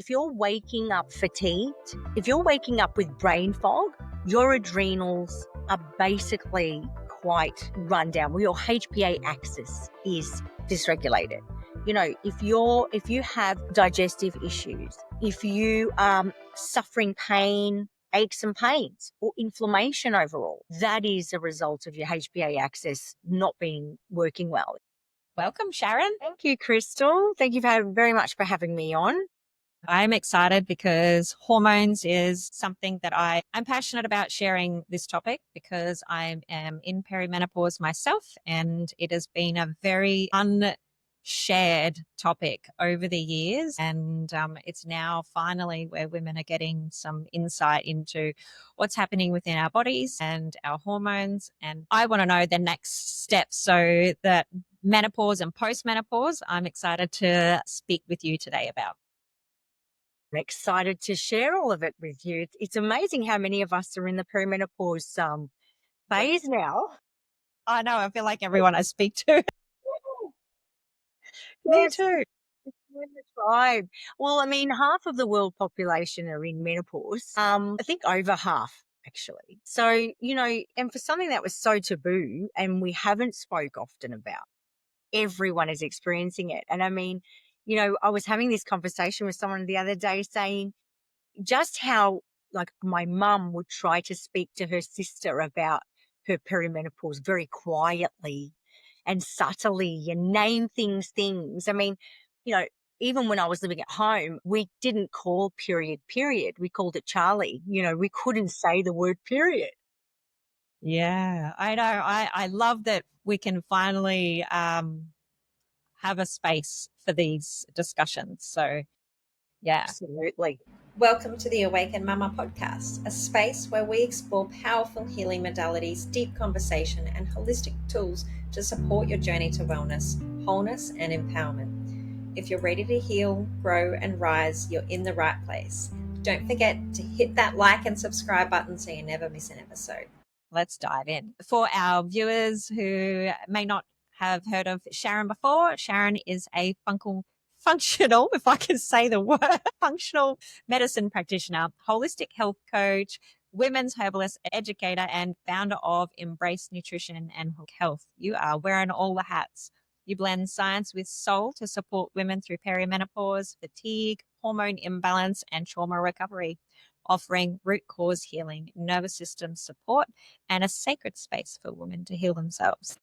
If you're waking up fatigued, if you're waking up with brain fog, your adrenals are basically quite run down. Well, your HPA axis is dysregulated. You know, if you have digestive issues, if you are suffering pain, aches and pains, or inflammation overall, that is a result of your HPA axis not being working well. Welcome, Sharon. Thank you, Krystal. Thank you very much for having me on. I'm excited because hormones is something that I'm passionate about sharing this topic because I am in perimenopause myself, and it has been a very unshared topic over the years. And it's now finally where women are getting some insight into what's happening within our bodies and our hormones. And I want to know the next steps so that menopause and postmenopause, I'm excited to speak with you today about. I'm excited to share all of it with you. It's amazing how many of us are in the perimenopause phase now. I know. I feel like everyone I speak to. Me Yes, too. it's in the tribe. Well, I mean, half of the world population are in menopause. I think over half, actually. So, you know, and for something that was so taboo and we haven't spoke often about, everyone is experiencing it. And I mean, you know, I was having this conversation with someone the other day saying, just how like my mum would try to speak to her sister about her perimenopause very quietly and subtly and name things. I mean, you know, even when I was living at home, we didn't call period. We called it Charlie. You know, we couldn't say the word period. Yeah, I know. I love that we can finally have a space for these discussions. So, yeah. Absolutely. Welcome to the Awaken Mumma podcast, a space where we explore powerful healing modalities, deep conversation, and holistic tools to support your journey to wellness, wholeness, and empowerment. If you're ready to heal, grow, and rise, you're in the right place. Don't forget to hit that like and subscribe button so you never miss an episode. Let's dive in. For our viewers who may not have heard of Sharon before, Sharon is a functional, if I can say the word, functional medicine practitioner, holistic health coach, women's herbalist, educator, and founder of Embrace Nutrition and Health. You are wearing all the hats. You blend science with soul to support women through perimenopause, fatigue, hormone imbalance, and trauma recovery, offering root cause healing, nervous system support, and a sacred space for women to heal themselves.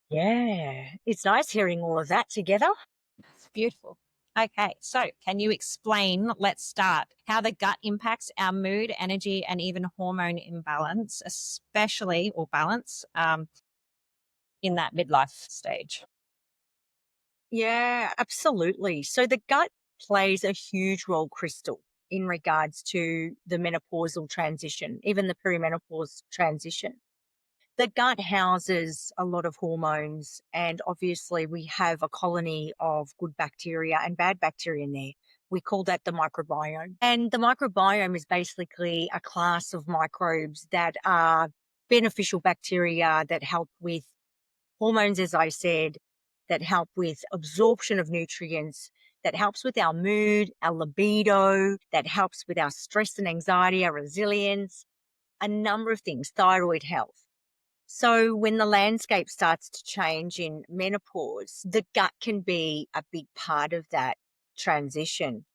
Yeah. It's nice hearing all of that together. It's beautiful. Okay, so can you explain, let's start, how the gut impacts our mood, energy, and even hormone imbalance, especially, or balance, in that midlife stage? Yeah, absolutely. So the gut plays a huge role, Krystal, in regards to the menopausal transition, even the perimenopause transition. The gut houses a lot of hormones, and obviously we have a colony of good bacteria and bad bacteria in there. We call that the microbiome. And the microbiome is basically a class of microbes that are beneficial bacteria that help with hormones, as I said, that help with absorption of nutrients, that helps with our mood, our libido, that helps with our stress and anxiety, our resilience, a number of things, thyroid health. So when the landscape starts to change in menopause, the gut can be a big part of that transition.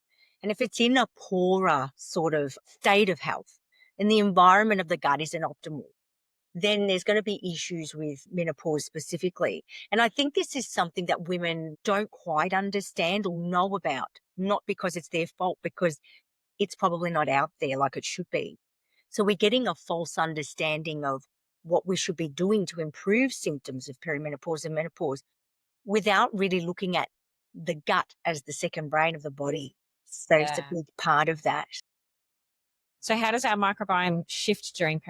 And if it's in a poorer sort of state of health and the environment of the gut isn't optimal, then there's going to be issues with menopause specifically. And I think this is something that women don't quite understand or know about, not because it's their fault, because it's probably not out there like it should be. So we're getting a false understanding of what we should be doing to improve symptoms of perimenopause and menopause without really looking at the gut as the second brain of the body. So it's a big part of that. So how does our microbiome shift during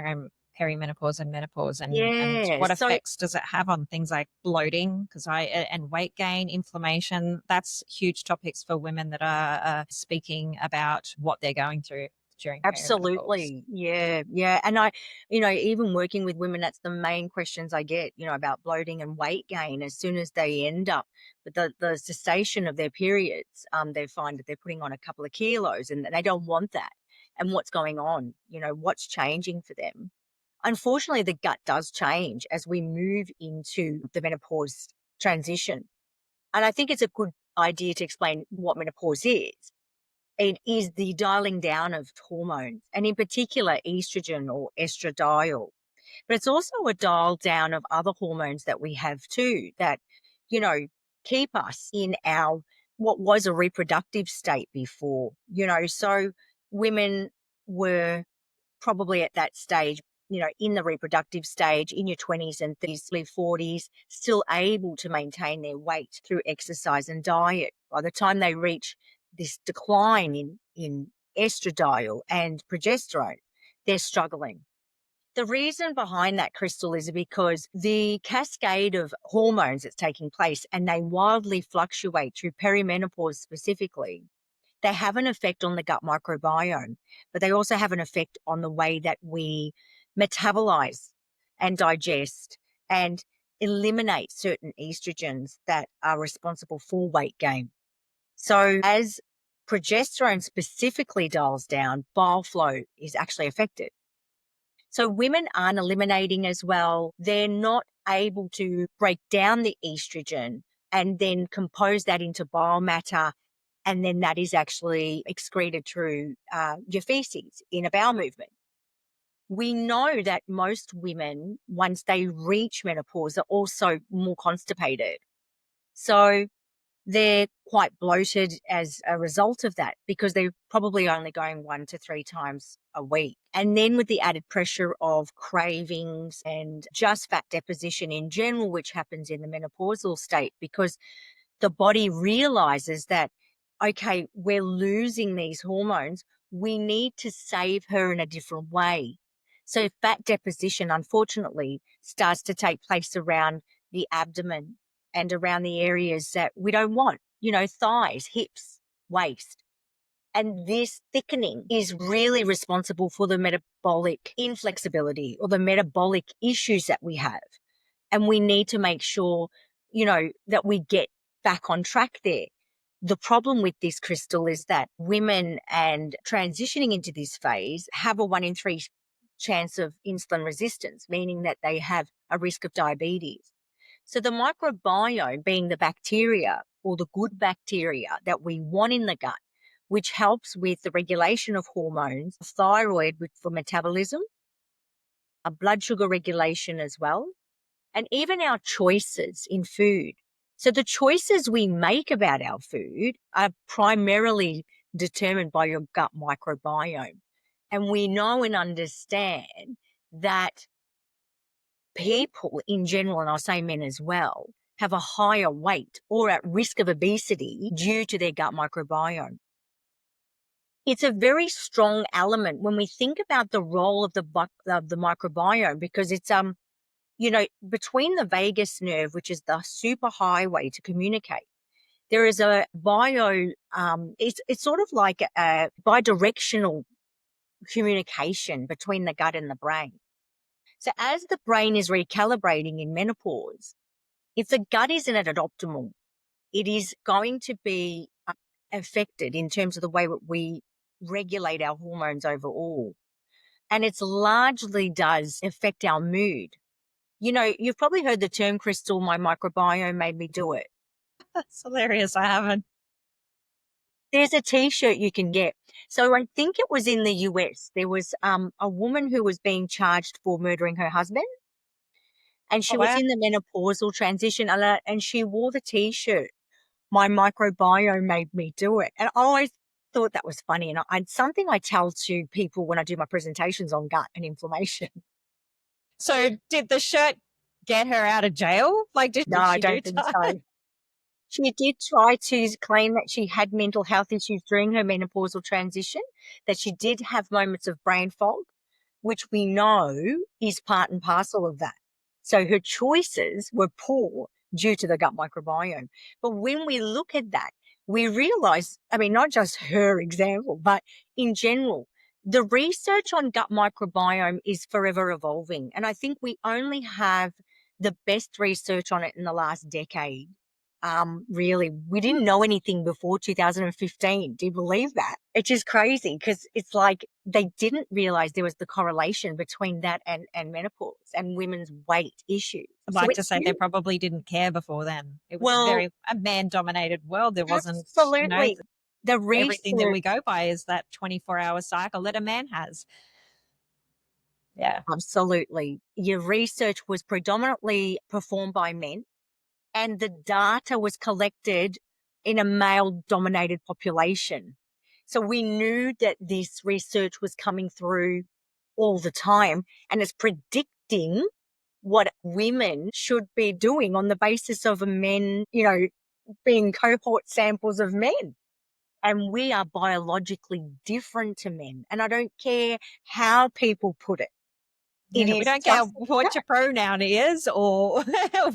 perimenopause and menopause, and Yeah. what So effects does it have on things like bloating and weight gain, inflammation? That's huge topics for women that are speaking about what they're going through during perimenopause. Absolutely. Yeah. Yeah. And even working with women, that's the main questions I get, about bloating and weight gain. As soon as they end up with the cessation of their periods, they find that they're putting on a couple of kilos and they don't want that. And what's going on? What's changing for them? Unfortunately, the gut does change as we move into the menopause transition. And I think it's a good idea to explain what menopause is. It is the dialing down of hormones, and in particular, estrogen or estradiol. But it's also a dial down of other hormones that we have too that, you know, keep us in our what was a reproductive state before. So women were probably at that stage, in the reproductive stage, in your 20s and 30s, early 40s, still able to maintain their weight through exercise and diet. By the time they reach this decline in estradiol and progesterone, they're struggling. The reason behind that, Krystal, is because the cascade of hormones that's taking place, and they wildly fluctuate through perimenopause specifically, they have an effect on the gut microbiome, but they also have an effect on the way that we metabolize and digest and eliminate certain estrogens that are responsible for weight gain. So as progesterone specifically dials down, bile flow is actually affected. So women aren't eliminating as well. They're not able to break down the estrogen and then compose that into bile matter, and then that is actually excreted through your feces in a bowel movement. We know that most women, once they reach menopause, are also more constipated. So they're quite bloated as a result of that because they're probably only going 1 to 3 times a week. And then with the added pressure of cravings and just fat deposition in general, which happens in the menopausal state, because the body realizes that, okay, we're losing these hormones. We need to save her in a different way. So fat deposition, unfortunately, starts to take place around the abdomen and around the areas that we don't want, thighs, hips, waist. And this thickening is really responsible for the metabolic inflexibility or the metabolic issues that we have. And we need to make sure, that we get back on track there. The problem with this, Krystal, is that women and transitioning into this phase have a 1 in 3 chance of insulin resistance, meaning that they have a risk of diabetes. So the microbiome being the bacteria or the good bacteria that we want in the gut, which helps with the regulation of hormones, thyroid for metabolism, a blood sugar regulation as well, and even our choices in food. So the choices we make about our food are primarily determined by your gut microbiome. And we know and understand that people in general, and I'll say men as well, have a higher weight or at risk of obesity due to their gut microbiome. It's a very strong element when we think about the role of the microbiome, because it's between the vagus nerve, which is the super highway to communicate, there is a it's sort of like a bidirectional communication between the gut and the brain. So as the brain is recalibrating in menopause, if the gut isn't at an optimal, it is going to be affected in terms of the way that we regulate our hormones overall. And it's largely does affect our mood. You've probably heard the term, Krystal, my microbiome made me do it. That's hilarious. I haven't. There's a T-shirt you can get. So I think it was in the US. There was a woman who was being charged for murdering her husband, and Oh, she was wow. in the menopausal transition, and she wore the T-shirt, my microbiome made me do it. And I always thought that was funny. And it's something I tell to people when I do my presentations on gut and inflammation. So did the shirt get her out of jail? Like, No, did I she do don't think time? so. She did try to claim that she had mental health issues during her menopausal transition, that she did have moments of brain fog, which we know is part and parcel of that. So her choices were poor due to the gut microbiome. But when we look at that, we realize, not just her example, but in general, The research on gut microbiome is forever evolving. And I think we only have the best research on it in the last decade. Really, we didn't know anything before 2015. Do you believe that? It's just crazy because it's like they didn't realize there was the correlation between that and menopause and women's weight issues. I'd So like to it's say they huge. probably didn't care before then. It was Well, a man-dominated world. There wasn't, absolutely. The everything that research, we go by is that 24-hour cycle that a man has. Yeah. absolutely. Your research was predominantly performed by men, and the data was collected in a male dominated population. So we knew that this research was coming through all the time, and it's predicting what women should be doing on the basis of a men, being cohort samples of men. And we are biologically different to men. And I don't care how people put it. It Yeah, we is don't care just what your pronoun is or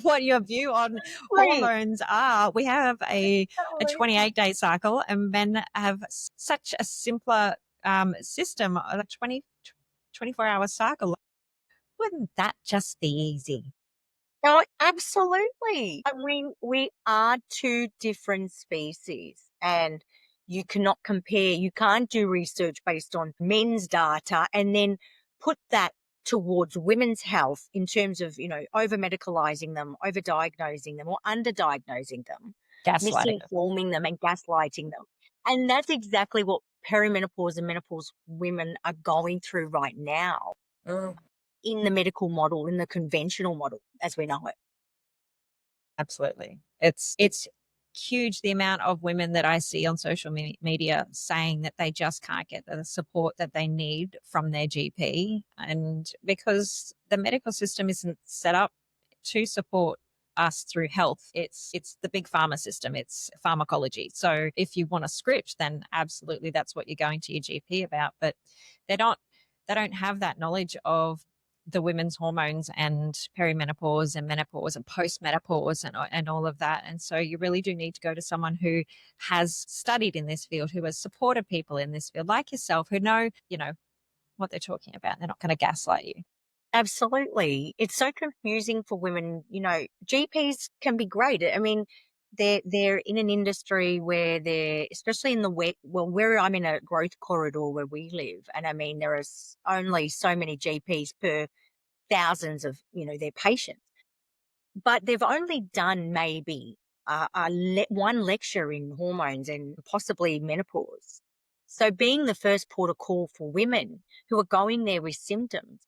what your view on exactly. hormones are. We have a 28-day cycle, and men have such a simpler system, a 24-hour cycle. Wouldn't that just be easy? Oh, absolutely. I mean, we are two different species, and you cannot compare. You can't do research based on men's data and then put that towards women's health in terms of, over medicalizing them, over diagnosing them, or under diagnosing them, Gaslighting them. misinforming them, and gaslighting them. And that's exactly what perimenopause and menopause women are going through right now in the medical model, in the conventional model as we know it. Absolutely. It's huge the amount of women that I see on social media saying that they just can't get the support that they need from their GP, and because the medical system isn't set up to support us through health. It's the big pharma system. It's pharmacology. So if you want a script, then absolutely that's what you're going to your GP about, but they don't they don't have that knowledge of the women's hormones and perimenopause and menopause and postmenopause and all of that. And so you really do need to go to someone who has studied in this field, who has supported people in this field like yourself, who know, what they're talking about. They're not going to gaslight you. Absolutely. It's so confusing for women. GPs can be great. I mean, they're in an industry where they're, especially in the where I'm in a growth corridor where we live, and I mean there is only so many GPs per thousands of their patients, but they've only done maybe one lecture in hormones and possibly menopause. So being the first port of call for women who are going there with symptoms,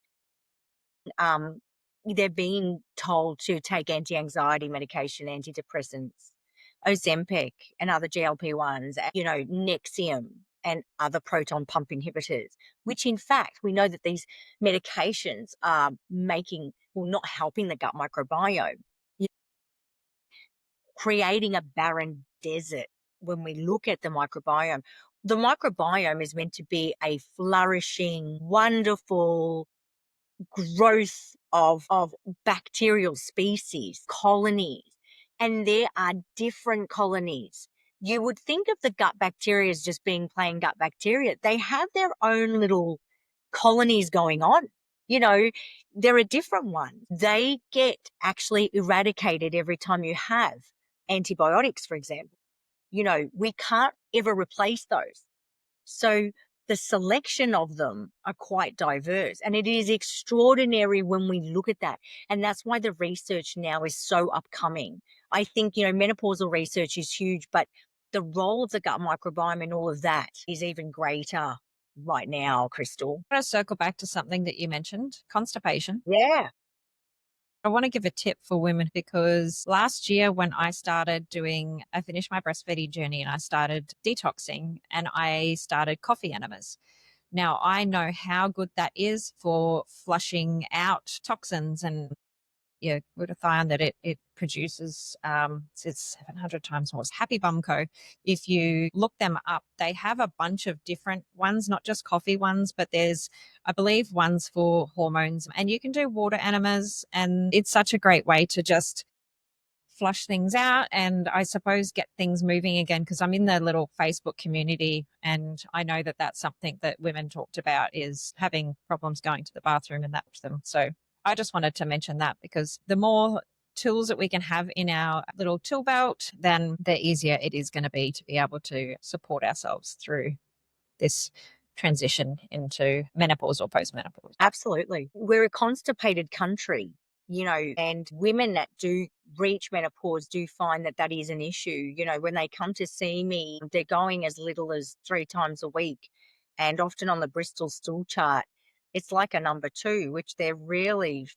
um, they're being told to take anti-anxiety medication, antidepressants, Ozempic and other GLP-1s, Nexium and other proton pump inhibitors, which in fact we know that these medications are not helping the gut microbiome, creating a barren desert. When we look at the microbiome is meant to be a flourishing, wonderful growth of bacterial species, colonies, and there are different colonies. You would think of the gut bacteria as just being plain gut bacteria. They have their own little colonies going on. There are different ones. They get actually eradicated every time you have antibiotics, for example. We can't ever replace those. So the selection of them are quite diverse, and it is extraordinary when we look at that. And that's why the research now is so upcoming. I think, menopausal research is huge, but the role of the gut microbiome and all of that is even greater right now, Krystal. I want to circle back to something that you mentioned, constipation. Yeah. I want to give a tip for women because last year when I finished my breastfeeding journey and I started detoxing and I started coffee enemas. Now I know how good that is for flushing out toxins and glutathione that it produces. It's 700 times more. It's Happy Bum Co. If you look them up, they have a bunch of different ones, not just coffee ones, but there's, I believe, ones for hormones. And you can do water enemas, and it's such a great way to just flush things out and I suppose get things moving again, because I'm in the little Facebook community and I know that that's something that women talked about, is having problems going to the bathroom and that with them. So I just wanted to mention that, because the more tools that we can have in our little tool belt, then the easier it is going to be able to support ourselves through this transition into menopause or postmenopause. Absolutely. We're a constipated country, and women that do reach menopause do find that that is an issue. When they come to see me, they're going as little as 3 times a week. And often on the Bristol stool chart, it's like a number 2, which they're really,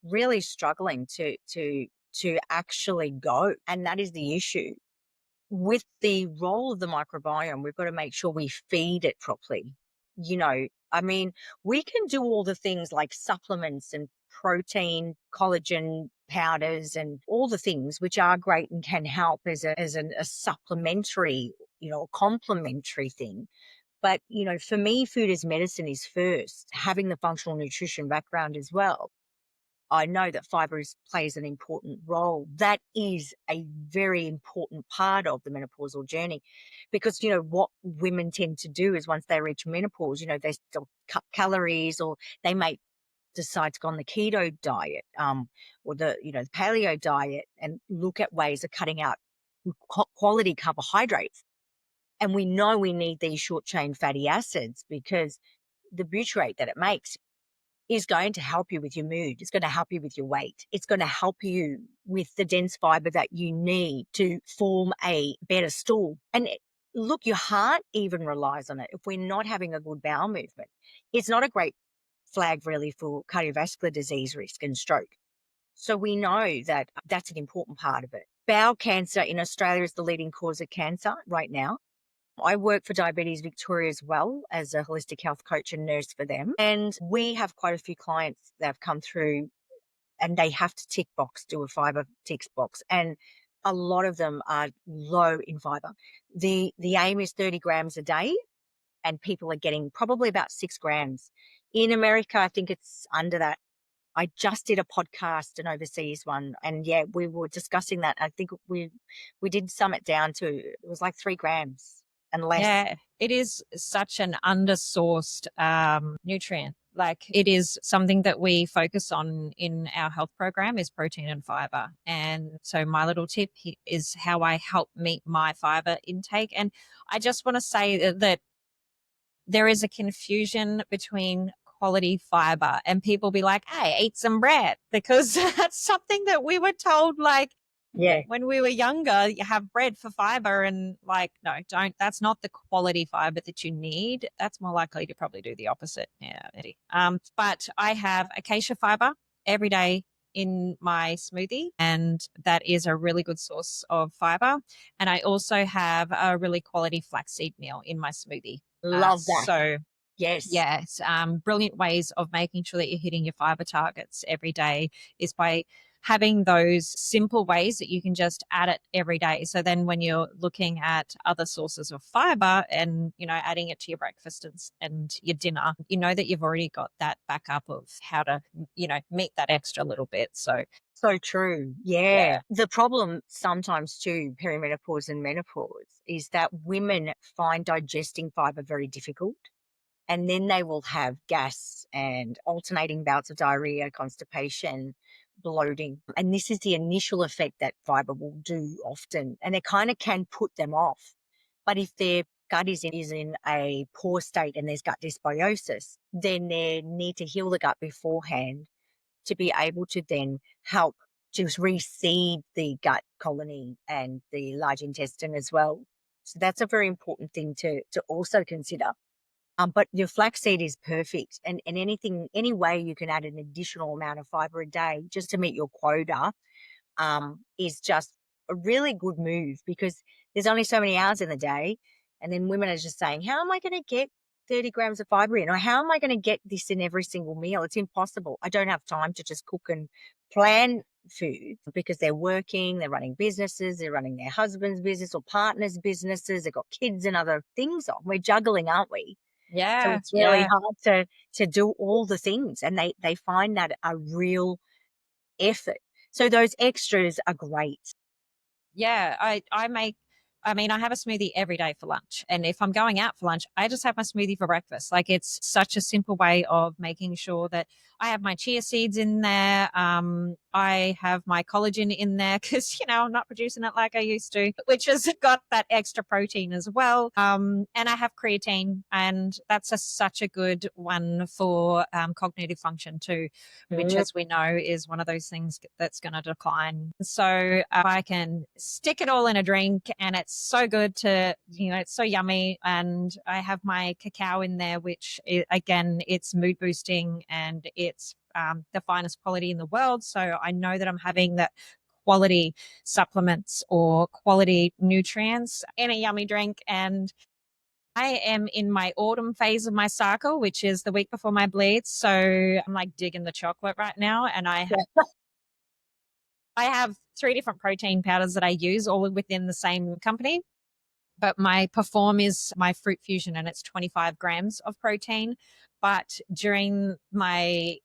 really struggling to actually go. And that is the issue. With the role of the microbiome, we've got to make sure we feed it properly. I mean, we can do all the things like supplements and protein, collagen powders, and all the things which are great and can help as a supplementary, complementary thing. But, for me, food as medicine is first, having the functional nutrition background as well. I know that fiber plays an important role. That is a very important part of the menopausal journey, because, what women tend to do is once they reach menopause, they still cut calories, or they may decide to go on the keto diet, or the paleo diet, and look at ways of cutting out quality carbohydrates. And we know we need these short chain fatty acids, because the butyrate that it makes is going to help you with your mood. It's going to help you with your weight. It's going to help you with the dense fiber that you need to form a better stool. And look, your heart even relies on it. If we're not having a good bowel movement, it's not a great flag really for cardiovascular disease risk and stroke. So we know that that's an important part of it. Bowel cancer in Australia is the leading cause of cancer right now. I work for Diabetes Victoria as well as a holistic health coach and nurse for them. And we have quite a few clients that have come through and they have to do a fiber tick box. And a lot of them are low in fiber. The aim is 30 grams a day, and people are getting probably about 6 grams. In America, I think it's under that. I just did a podcast, an overseas one, and yeah, we were discussing that. I think we did sum it down to, it was like 3 grams and less. Yeah, it is such an undersourced nutrient. Like, it is something that we focus on in our health program, is protein and fiber. And so my little tip is how I help meet my fiber intake. And I just want to say that there is a confusion between quality fiber, and people be like, hey, eat some bread, because that's something that we were told, like, Yeah. when we were younger, you have bread for fiber, and like, no, don't. That's not the quality fiber that you need. That's more likely to probably do the opposite. Yeah, Eddie. But I have acacia fiber every day in my smoothie, and that is a really good source of fiber. And I also have a really quality flaxseed meal in my smoothie. Love that. So Yes. yes, brilliant ways of making sure that you're hitting your fiber targets every day is by having those simple ways that you can just add it every day. So then when you're looking at other sources of fiber and, adding it to your breakfast and your dinner, you know that you've already got that backup of how to, meet that extra little bit. So true. Yeah. The problem sometimes too, perimenopause and menopause, is that women find digesting fiber very difficult. And then they will have gas and alternating bouts of diarrhea, constipation, bloating. And this is the initial effect that fiber will do often. And it kind of can put them off. But if their gut is in a poor state and there's gut dysbiosis, then they need to heal the gut beforehand to be able to then help to reseed the gut colony and the large intestine as well. So that's a very important thing to also consider. But your flaxseed is perfect. And any way you can add an additional amount of fiber a day just to meet your quota is just a really good move, because there's only so many hours in the day. And then women are just saying, how am I going to get 30 grams of fiber in? Or how am I going to get this in every single meal? It's impossible. I don't have time to just cook and plan food, because they're working, they're running businesses, they're running their husband's business or partner's businesses. They've got kids and other things on. We're juggling, aren't we? yeah, So it's really hard to do all the things, and they find that a real effort. So those extras are great. Yeah, I have a smoothie every day for lunch. And if I'm going out for lunch, I just have my smoothie for breakfast. Like, it's such a simple way of making sure that I have my chia seeds in there. I have my collagen in there because, I'm not producing it like I used to, which has got that extra protein as well. And I have creatine, and that's such a good one for cognitive function too, which, as we know, is one of those things that's going to decline. So I can stick it all in a drink, and it's so good it's so yummy. And I have my cacao in there, which again, it's mood boosting, and it's the finest quality in the world. So I know that I'm having that quality supplements or quality nutrients in a yummy drink. And I am in my autumn phase of my cycle, which is the week before my bleed. So I'm like digging the chocolate right now. And I have 3 different protein powders that I use, all within the same company. But my Perform is my Fruit Fusion, and it's 25 grams of protein. But during my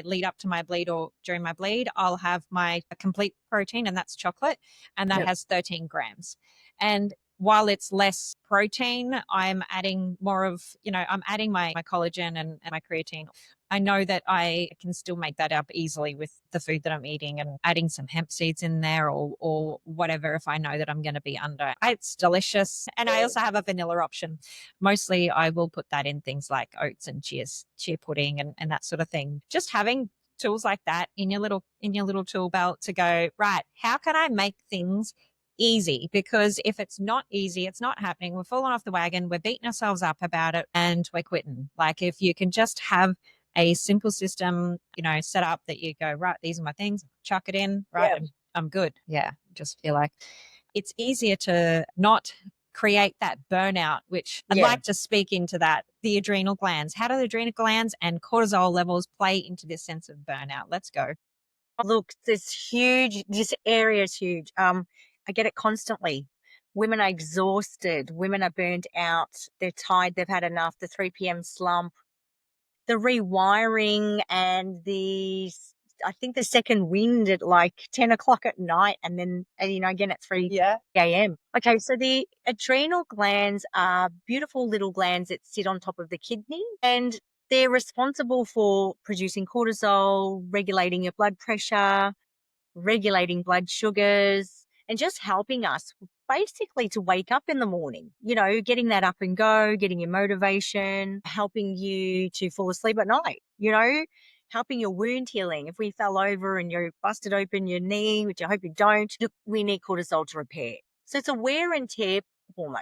lead up to my bleed, or during my bleed, I'll have my complete protein, and that's chocolate, and that has 13 grams. And while it's less protein, I'm adding more of, I'm adding my collagen and my creatine. I know that I can still make that up easily with the food that I'm eating, and adding some hemp seeds in there, or whatever, if I know that I'm going to be under. It's delicious. And I also have a vanilla option. Mostly I will put that in things like oats and chia pudding and that sort of thing. Just having tools like that in your little tool belt to go, right, how can I make things easy? Because if it's not easy, it's not happening. We're falling off the wagon. We're beating ourselves up about it, and we're quitting. Like, if you can just have a simple system, set up, that you go, right, these are my things, chuck it in, right, and I'm good. Yeah. Just feel like it's easier to not create that burnout, which I'd like to speak into that. The adrenal glands. How do the adrenal glands and cortisol levels play into this sense of burnout? Let's go. Look, this area is huge. I get it constantly. Women are exhausted. Women are burnt out. They're tired. They've had enough. The 3 p.m. slump, the rewiring, and I think the second wind at like 10 o'clock at night, and then, again at 3 a.m. Okay, so the adrenal glands are beautiful little glands that sit on top of the kidney, and they're responsible for producing cortisol, regulating your blood pressure, regulating blood sugars, and just helping us basically to wake up in the morning, getting that up and go, getting your motivation, helping you to fall asleep at night, helping your wound healing. If we fell over and you busted open your knee, which I hope you don't, look, we need cortisol to repair. So it's a wear and tear hormone.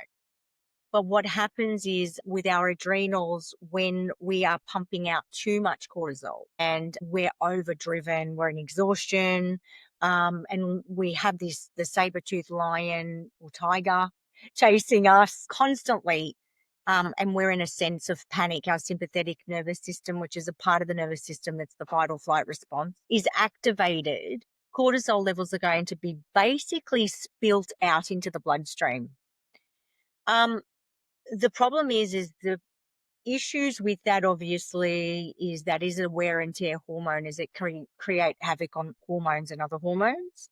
But what happens is, with our adrenals, when we are pumping out too much cortisol and we're overdriven, we're in exhaustion, and we have the saber-toothed lion or tiger chasing us constantly, and we're in a sense of panic. Our sympathetic nervous system, which is a part of the nervous system that's the fight or flight response, is activated. Cortisol levels are going to be basically spilt out into the bloodstream. The problem is the issues with that, obviously, is that is a wear and tear hormone, is it create havoc on hormones and other hormones.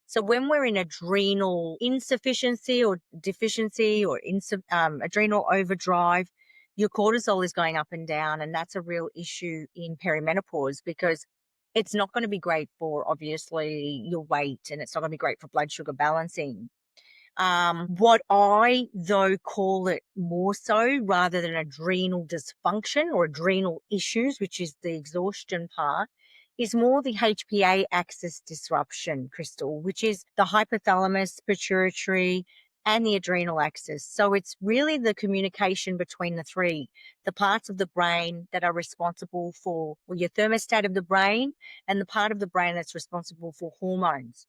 So when we're in adrenal insufficiency or deficiency, or adrenal overdrive, your cortisol is going up and down, and that's a real issue in perimenopause, because it's not going to be great for, obviously, your weight, and it's not going to be great for blood sugar balancing. What I, though, call it more so, rather than adrenal dysfunction or adrenal issues, which is the exhaustion part, is more the HPA axis disruption, Krystal, which is the hypothalamus, pituitary, and the adrenal axis. So it's really the communication between the three, the parts of the brain that are responsible for your thermostat of the brain, and the part of the brain that's responsible for hormones.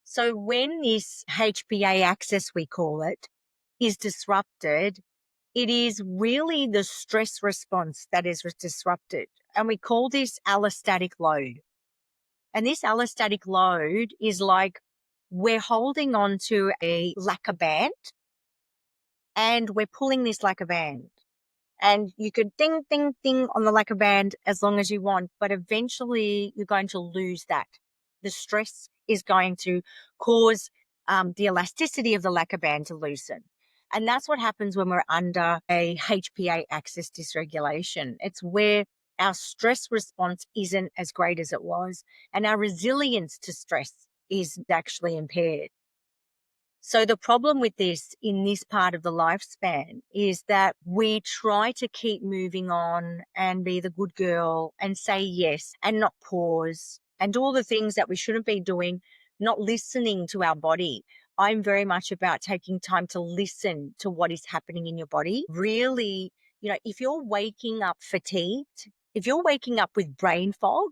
So when this HPA axis, we call it, is disrupted, it is really the stress response that is disrupted. And we call this allostatic load. And this allostatic load is like we're holding on to a lacquer band, and we're pulling this lacquer band. And you could ding, ding, ding on the lacquer band as long as you want, but eventually you're going to lose that. The stress is going to cause the elasticity of the lacquer band to loosen. And that's what happens when we're under a HPA axis dysregulation. It's where our stress response isn't as great as it was, and our resilience to stress is actually impaired. So the problem with this in this part of the lifespan is that we try to keep moving on and be the good girl and say yes and not pause and do all the things that we shouldn't be doing, not listening to our body. I'm very much about taking time to listen to what is happening in your body. Really, if you're waking up fatigued, if you're waking up with brain fog,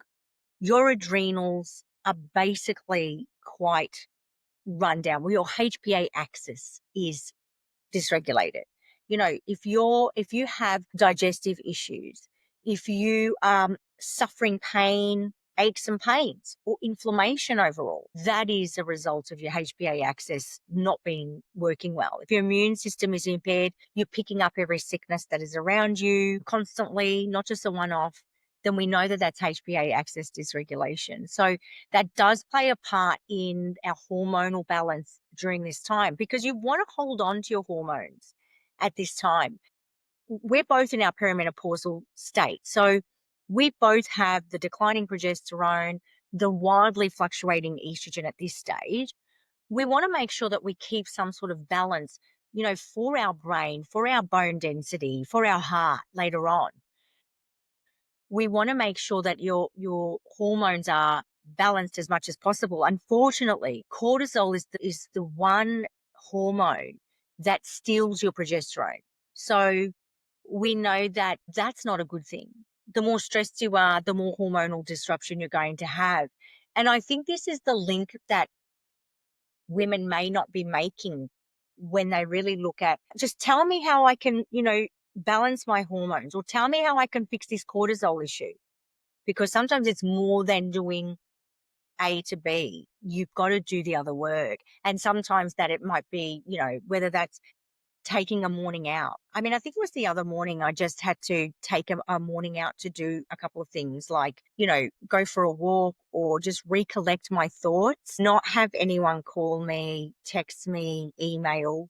your adrenals are basically quite run down. Well, your HPA axis is dysregulated. If you have digestive issues, if you are suffering pain, aches and pains, or inflammation overall, that is a result of your HPA axis not being working well. If your immune system is impaired, you're picking up every sickness that is around you constantly, not just a one-off, then we know that that's HPA axis dysregulation. So that does play a part in our hormonal balance during this time, because you want to hold on to your hormones at this time. We're both in our perimenopausal state. So we both have the declining progesterone, the wildly fluctuating estrogen at this stage. We want to make sure that we keep some sort of balance, for our brain, for our bone density, for our heart later on. We want to make sure that your hormones are balanced as much as possible. Unfortunately, cortisol is the one hormone that steals your progesterone. So we know that that's not a good thing. The more stressed you are, the more hormonal disruption you're going to have. And I think this is the link that women may not be making when they really look at, just tell me how I can, balance my hormones, or tell me how I can fix this cortisol issue. Because sometimes it's more than doing A to B. You've got to do the other work. And sometimes that it might be, whether that's taking a morning out. I mean, I think it was the other morning I just had to take a morning out to do a couple of things, like, go for a walk or just recollect my thoughts, not have anyone call me, text me, email,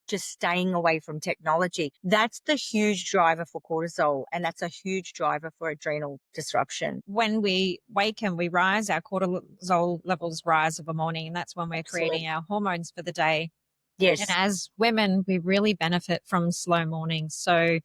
just staying away from technology. That's the huge driver for cortisol, and that's a huge driver for adrenal disruption. When we wake and we rise, our cortisol levels rise of a morning, and that's when we're Absolutely. creating our hormones for the day. Yes. And as women, we really benefit from slow mornings. So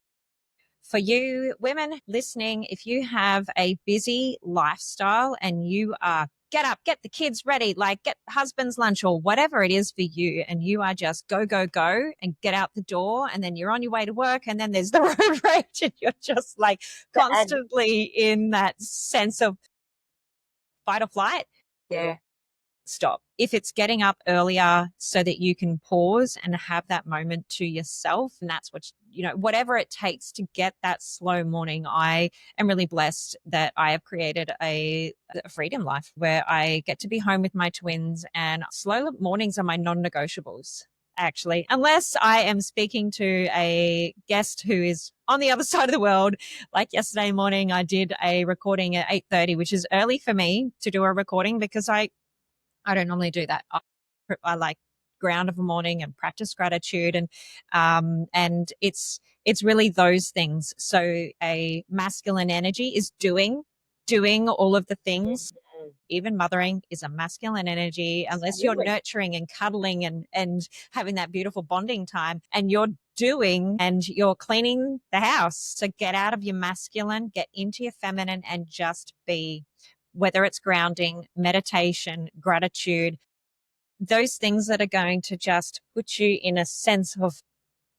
for you women listening, if you have a busy lifestyle and you are get up, get the kids ready, like get husband's lunch or whatever it is for you, and you are just go, go, go and get out the door, and then you're on your way to work, and then there's the road rage and you're just like constantly in that sense of fight or flight. Yeah. Stop. If it's getting up earlier so that you can pause and have that moment to yourself, and that's what, whatever it takes to get that slow morning. I am really blessed that I have created a freedom life where I get to be home with my twins, and slow mornings are my non-negotiables. Actually, unless I am speaking to a guest who is on the other side of the world. Like yesterday morning, I did a recording at 8:30, which is early for me to do a recording because I don't normally do that. I like ground of a morning and practice gratitude, and it's really those things. So a masculine energy is doing all of the things. Even mothering is a masculine energy, unless you're nurturing and cuddling and having that beautiful bonding time, and you're doing and you're cleaning the house. So get out of your masculine, get into your feminine, and just be. Whether it's grounding, meditation, gratitude, those things that are going to just put you in a sense of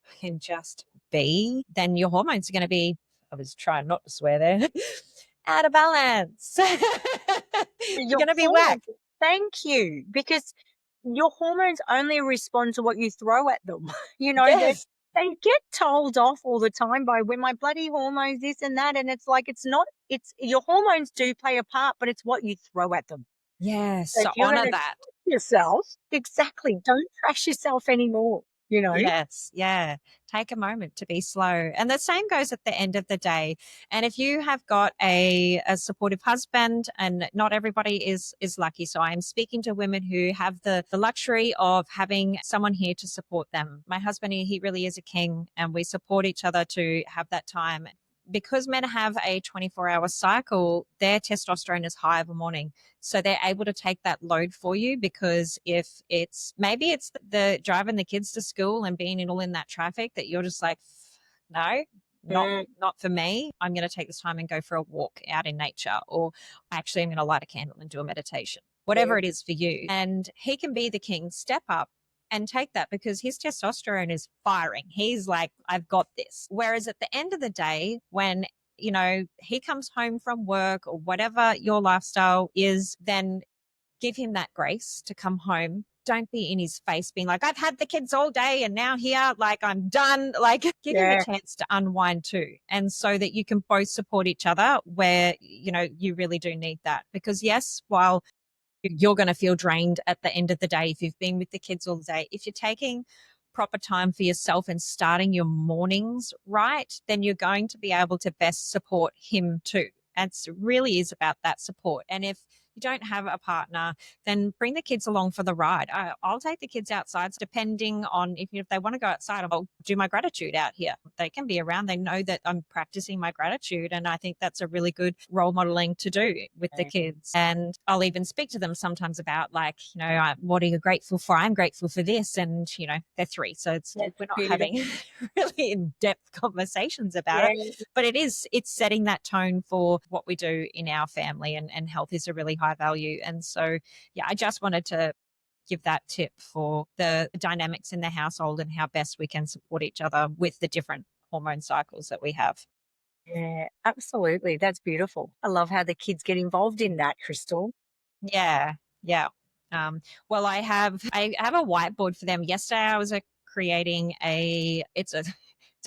I can just be, then your hormones are going to be, I was trying not to swear there, out of balance. You're going to be whack. Thank you. Because your hormones only respond to what you throw at them. Yes. They get told off all the time by when my bloody hormones, this and that. And it's like, it's your hormones do play a part, but it's what you throw at them. Yes. So So if you're honor gonna that. yourself, exactly. Don't trash yourself anymore, Yes. Yeah. take a moment to be slow. And the same goes at the end of the day. And if you have got a supportive husband, and not everybody is lucky. So I'm speaking to women who have the luxury of having someone here to support them. My husband, he really is a king, and we support each other to have that time. Because men have a 24-hour cycle, their testosterone is high of a morning. So they're able to take that load for you, because if maybe it's the driving the kids to school and being in all in that traffic that you're just like, no, not for me. I'm going to take this time and go for a walk out in nature, or actually I'm going to light a candle and do a meditation, whatever it is for you. And he can be the king, step up and take that, because his testosterone is firing. He's like, I've got this. Whereas at the end of the day, when he comes home from work or whatever your lifestyle is, then give him that grace to come home. Don't be in his face being like, I've had the kids all day and now here, like I'm done. Like give him a chance to unwind too. And so that you can both support each other where, you really do need that. Because yes, while you're going to feel drained at the end of the day if you've been with the kids all day, if you're taking proper time for yourself and starting your mornings right, then you're going to be able to best support him too. And it really is about that support. And if you don't have a partner, then bring the kids along for the ride. I'll take the kids outside, depending on if they want to go outside. I'll do my gratitude out here. They can be around. They know that I'm practicing my gratitude. And I think that's a really good role modeling to do with the kids. And I'll even speak to them sometimes about what are you grateful for? I'm grateful for this. And, they're 3. So we're not having really in-depth conversations about it. But it's setting that tone for what we do in our family, and health is a really high value. And so, I just wanted to give that tip for the dynamics in the household and how best we can support each other with the different hormone cycles that we have. Yeah, absolutely. That's beautiful. I love how the kids get involved in that, Krystal. Yeah. Yeah. Well, I have a whiteboard for them. Yesterday I was creating it's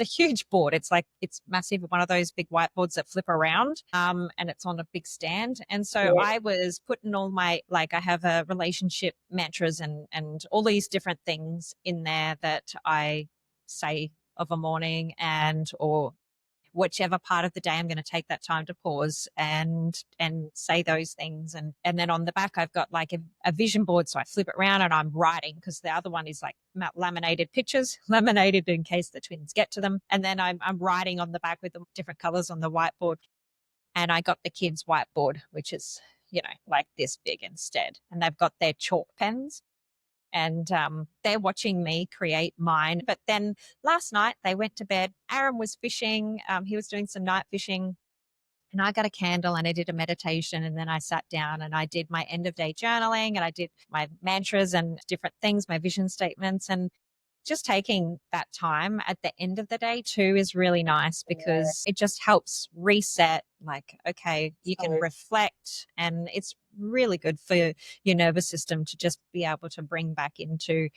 a huge board. It's massive, one of those big whiteboards that flip around, and it's on a big stand. And so I was putting all my, I have a relationship mantras and all these different things in there that I say of a morning, or whichever part of the day I'm going to take that time to pause and say those things. And then on the back, I've got a vision board. So I flip it around and I'm writing, because the other one is laminated pictures, laminated in case the twins get to them. And then I'm writing on the back with the different colors on the whiteboard. And I got the kids' whiteboard, which is, this big instead. And they've got their chalk pens. And they're watching me create mine. But then last night they went to bed. Aaron was fishing. He was doing some night fishing. And I got a candle and I did a meditation. And then I sat down and I did my end of day journaling, and I did my mantras and different things, my vision statements. And just taking that time at the end of the day too is really nice, because it just helps reset. Okay, you can reflect, and it's really good for your nervous system to just be able to bring back into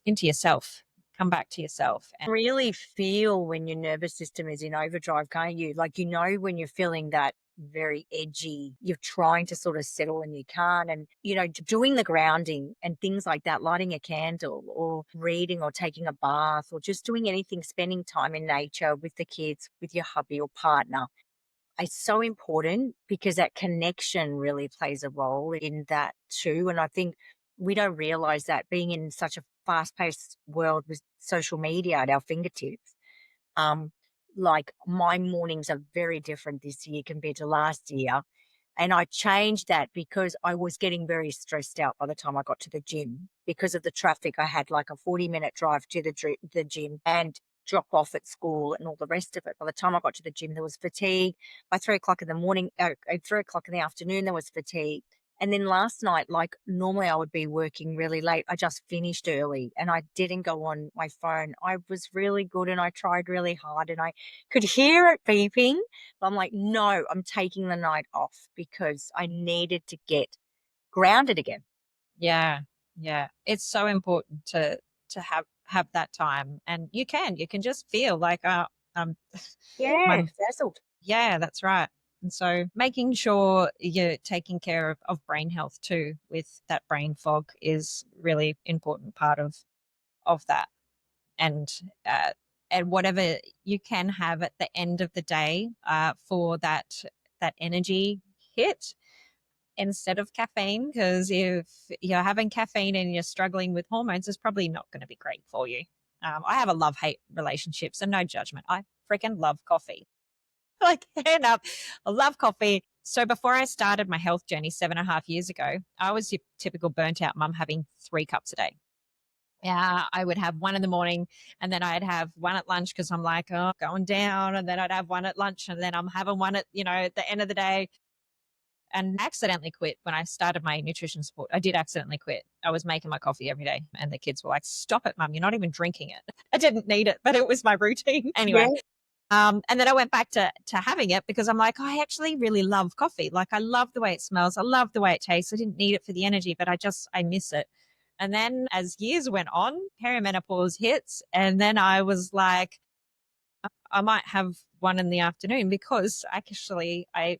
yourself, come back to yourself. And Really feel when your nervous system is in overdrive, can't you? When you're feeling that very edgy, you're trying to sort of settle and you can't. And, doing the grounding and things like that, lighting a candle or reading or taking a bath or just doing anything, spending time in nature with the kids, with your hubby or partner. It's so important, because that connection really plays a role in that too. And I think we don't realize that, being in such a fast paced world with social media at our fingertips. Um, my mornings are very different this year compared to last year. And I changed that because I was getting very stressed out by the time I got to the gym because of the traffic. I had a 40-minute drive to the gym and drop off at school and all the rest of it. By the time I got to the gym, there was fatigue. By 3 o'clock in the morning, at 3 o'clock in the afternoon, there was fatigue. And then last night, normally I would be working really late. I just finished early and I didn't go on my phone. I was really good and I tried really hard and I could hear it beeping. But I'm like, no, I'm taking the night off because I needed to get grounded again. yeah, it's so important to have that time. And you can just feel like Yeah, my, frazzled. yeah, that's right. And so making sure you're taking care of brain health too, with that brain fog, is really important part of that. And and whatever you can have at the end of the day for that energy hit instead of caffeine, because if you're having caffeine and you're struggling with hormones, it's probably not going to be great for you. I have a love-hate relationship, so no judgment. I freaking love coffee. Like, hand up, I love coffee. So before I started my health journey 7.5 years ago, I was your typical burnt out mum having 3 cups a day. Yeah, I would have one in the morning and then I'd have one at lunch because I'm like, oh, going down. And then I'd have one at lunch and then I'm having one at the end of the day. And accidentally quit when I started my nutrition support. I did accidentally quit. I was making my coffee every day and the kids were like, stop it, mum. You're not even drinking it. I didn't need it, but it was my routine. Anyway. Yeah. And then I went back to having it because I'm like, oh, I actually really love coffee. Like I love the way it smells. I love the way it tastes. I didn't need it for the energy, but I miss it. And then as years went on, perimenopause hits. And then I was like, I might have one in the afternoon because actually I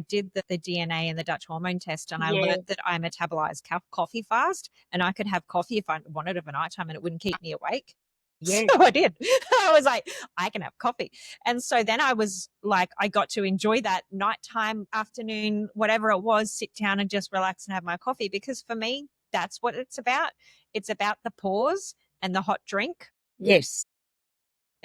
did the DNA and the Dutch hormone test and I Yeah. learned that I metabolize coffee fast and I could have coffee if I wanted of a nighttime and it wouldn't keep me awake. Yeah. So I did. I was like, I can have coffee. And so then I was like, I got to enjoy that nighttime, afternoon, whatever it was, sit down and just relax and have my coffee. Because for me, that's what it's about. It's about the pause and the hot drink. Yes.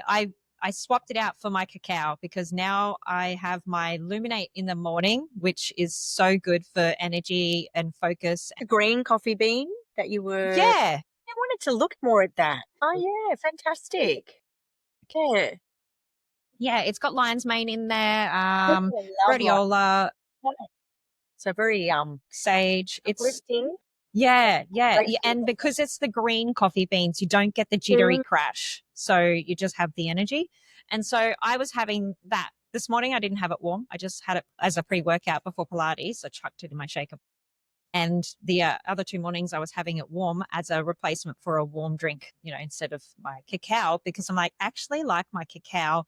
I swapped it out for my cacao because now I have my Luminate in the morning, which is so good for energy and focus. The green coffee bean that you were. Yeah. I wanted to look more at that. Oh, yeah. Fantastic. Okay. Yeah. It's got lion's mane in there, I love rhodiola, So very sage. It's uplifting. yeah. Grateful. And because it's the green coffee beans, you don't get the jittery crash. So you just have the energy. And so I was having that this morning. I didn't have it warm. I just had it as a pre-workout before Pilates. I chucked it in my shaker. And the other 2 mornings I was having it warm as a replacement for a warm drink, instead of my cacao, because I'm like, actually like my cacao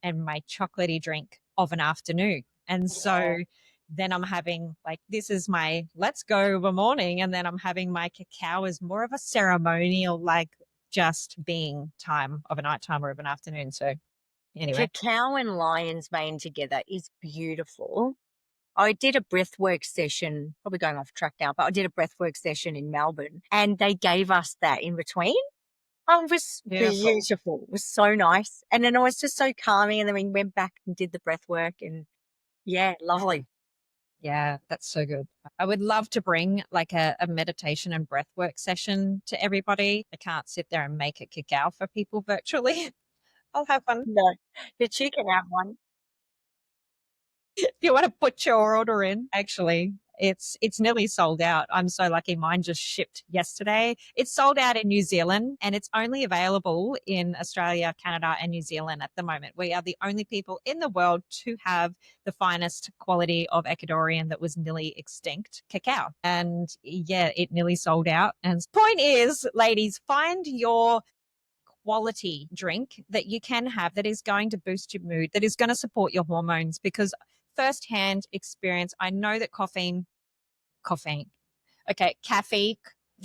and my chocolatey drink of an afternoon. And so then I'm having like, this is my let's go of a morning. And then I'm having my cacao as more of a ceremonial, like just being time of a nighttime or of an afternoon. So anyway. Cacao and lion's mane together is beautiful. I did a breathwork session, probably going off track now, but I did a breathwork session in Melbourne and they gave us that in between. Oh, it was beautiful. It was so nice. And then it was just so calming. And then we went back and did the breath work and yeah, lovely. Yeah, that's so good. I would love to bring like a meditation and breathwork session to everybody. I can't sit there and make a cacao for people virtually. I'll have one. No, but you can have one. If you want to put your order in, actually, it's nearly sold out. I'm so lucky. Mine just shipped yesterday. It's sold out in New Zealand and it's only available in Australia, Canada, and New Zealand at the moment. We are the only people in the world to have the finest quality of Ecuadorian that was nearly extinct cacao. And yeah, it nearly sold out. And point is, ladies, find your quality drink that you can have that is going to boost your mood, that is going to support your hormones, because firsthand experience, I know that caffeine, okay, caffeine,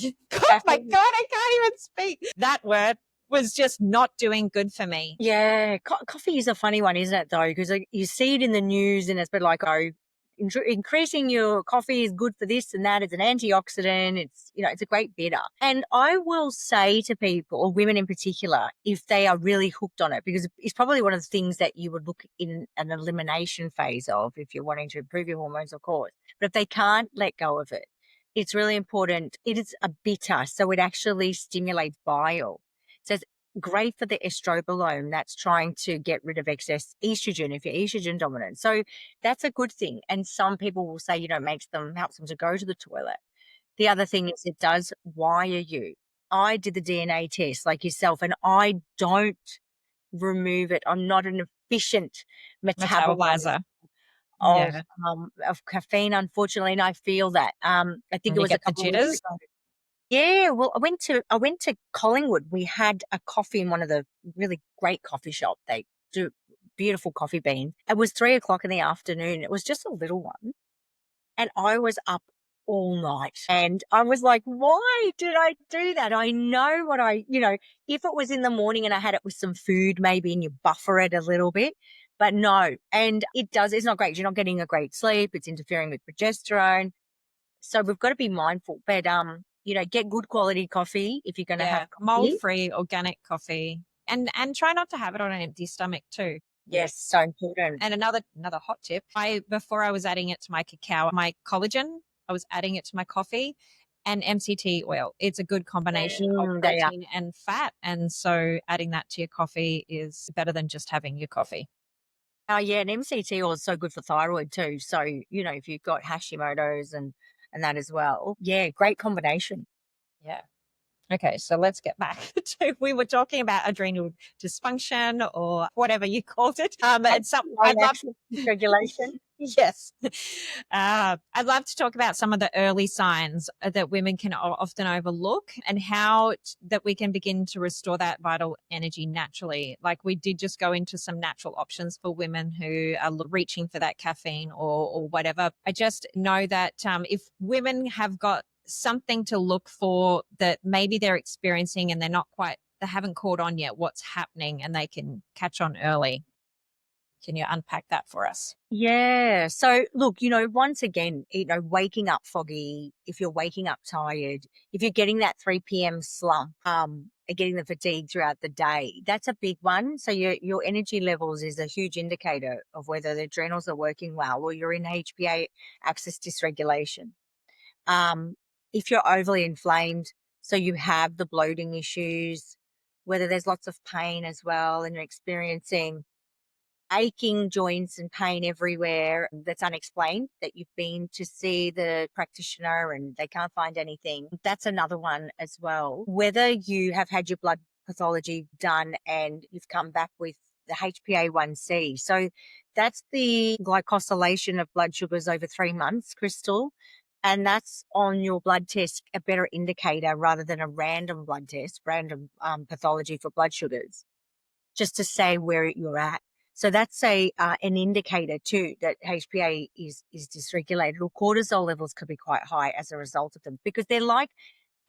oh my God, I can't even speak. That word was just not doing good for me. Yeah, coffee is a funny one, isn't it, though? Because you see it in the news and it's been like, oh, increasing your coffee is good for this and that. It's an antioxidant. It's a great bitter. And I will say to people, or women in particular, if they are really hooked on it, because it's probably one of the things that you would look in an elimination phase of if you're wanting to improve your hormones, of course. But if they can't let go of it, it's really important. It is a bitter, so it actually stimulates bile. So it's great for the estrobolome that's trying to get rid of excess estrogen if you're estrogen dominant. So that's a good thing. And some people will say, helps them to go to the toilet. The other thing is it does wire you. I did the DNA test like yourself and I don't remove it. I'm not an efficient metabolizer of caffeine, unfortunately, and I feel that. I think And it you was a get the couple of weeks jitters. ago. Yeah, well, I went to Collingwood. We had a coffee in one of the really great coffee shop. They do beautiful coffee beans. It was 3 o'clock in the afternoon. It was just a little one. And I was up all night. And I was like, why did I do that? I know what if it was in the morning and I had it with some food, maybe, and you buffer it a little bit, but no. And it's not great. You're not getting a great sleep. It's interfering with progesterone. So we've got to be mindful, but, get good quality coffee if you're going to have Yeah, coffee. mold-free organic coffee, and try not to have it on an empty stomach too. Yes, so important. And another hot tip, before I was adding it to my cacao, my collagen, I was adding it to my coffee, and MCT oil. It's a good combination of They are. protein and fat, and so adding that to your coffee is better than just having your coffee. Oh, yeah, and MCT oil is so good for thyroid too. So, if you've got Hashimoto's and that as well, yeah, great combination. Yeah. Okay, so let's get back to, we were talking about adrenal dysfunction or whatever you called it. I'd love regulation. Yes. I'd love to talk about some of the early signs that women can often overlook, and how that we can begin to restore that vital energy naturally. Like, we did just go into some natural options for women who are reaching for that caffeine or whatever. I just know that if women have got something to look for that maybe they're experiencing and they haven't caught on yet what's happening, and they can catch on early. Can you unpack that for us? Yeah. So look, once again, waking up foggy, if you're waking up tired, if you're getting that 3 p.m. slump, and getting the fatigue throughout the day, that's a big one. So your energy levels is a huge indicator of whether the adrenals are working well or you're in HPA axis dysregulation. If you're overly inflamed, so you have the bloating issues, whether there's lots of pain as well, and you're experiencing aching joints and pain everywhere that's unexplained, that you've been to see the practitioner and they can't find anything. That's another one as well. Whether you have had your blood pathology done and you've come back with the HbA1c. So that's the glycosylation of blood sugars over 3 months, Krystal. And that's on your blood test, a better indicator rather than a random blood test, random pathology for blood sugars, just to say where you're at. So that's an indicator too that HPA is dysregulated, or cortisol levels could be quite high as a result of them, because they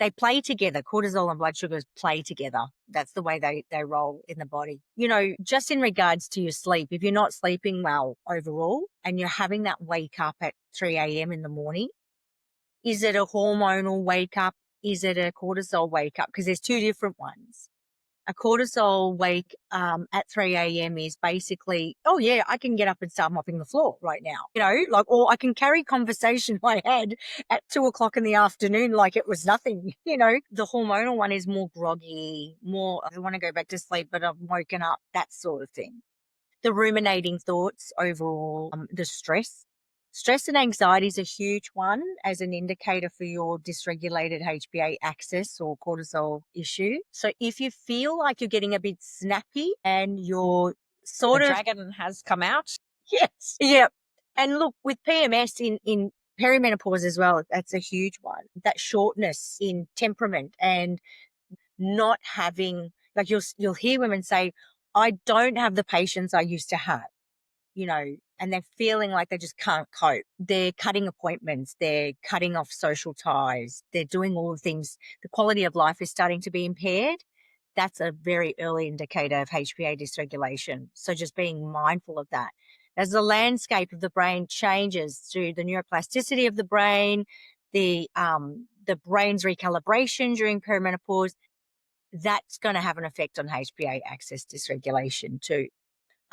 play together. Cortisol and blood sugars play together. That's the way they roll in the body. Just in regards to your sleep, if you're not sleeping well overall and you're having that wake up at 3 a.m. in the morning, is it a hormonal wake up? Is it a cortisol wake up? Because there's two different ones. A cortisol wake at 3 a.m. is basically, oh yeah, I can get up and start mopping the floor right now, or I can carry conversation I had at 2 o'clock in the afternoon like it was nothing. The hormonal one is more groggy, more, I want to go back to sleep, but I've woken up, that sort of thing. The ruminating thoughts overall, the stress. Stress and anxiety is a huge one as an indicator for your dysregulated HPA axis or cortisol issue. So if you feel like you're getting a bit snappy and you're sort The of dragon has come out. yes, yeah. And look, with PMS in perimenopause as well, that's a huge one. That shortness in temperament and not having, like, you'll hear women say, I don't have the patience I used to have, and they're feeling like they just can't cope. They're cutting appointments. They're cutting off social ties. They're doing all the things. The quality of life is starting to be impaired. That's a very early indicator of HPA dysregulation. So just being mindful of that. As the landscape of the brain changes through the neuroplasticity of the brain, the brain's recalibration during perimenopause, that's going to have an effect on HPA axis dysregulation too.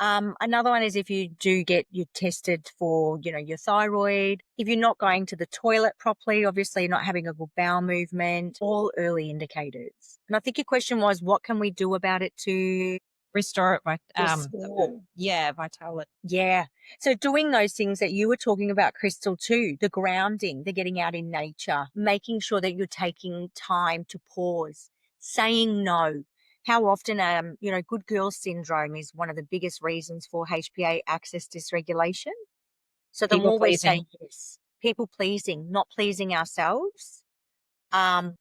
Another one is if you do get you tested for, your thyroid, if you're not going to the toilet properly, obviously you're not having a good bowel movement, all early indicators. And I think your question was, what can we do about it to Restore it by restore? vitality. Yeah. So doing those things that you were talking about, Krystal, too, the grounding, the getting out in nature, making sure that you're taking time to pause, saying no. How often, good girl syndrome is one of the biggest reasons for HPA axis dysregulation. So the People more we say pleasing. yes, people pleasing, not pleasing ourselves,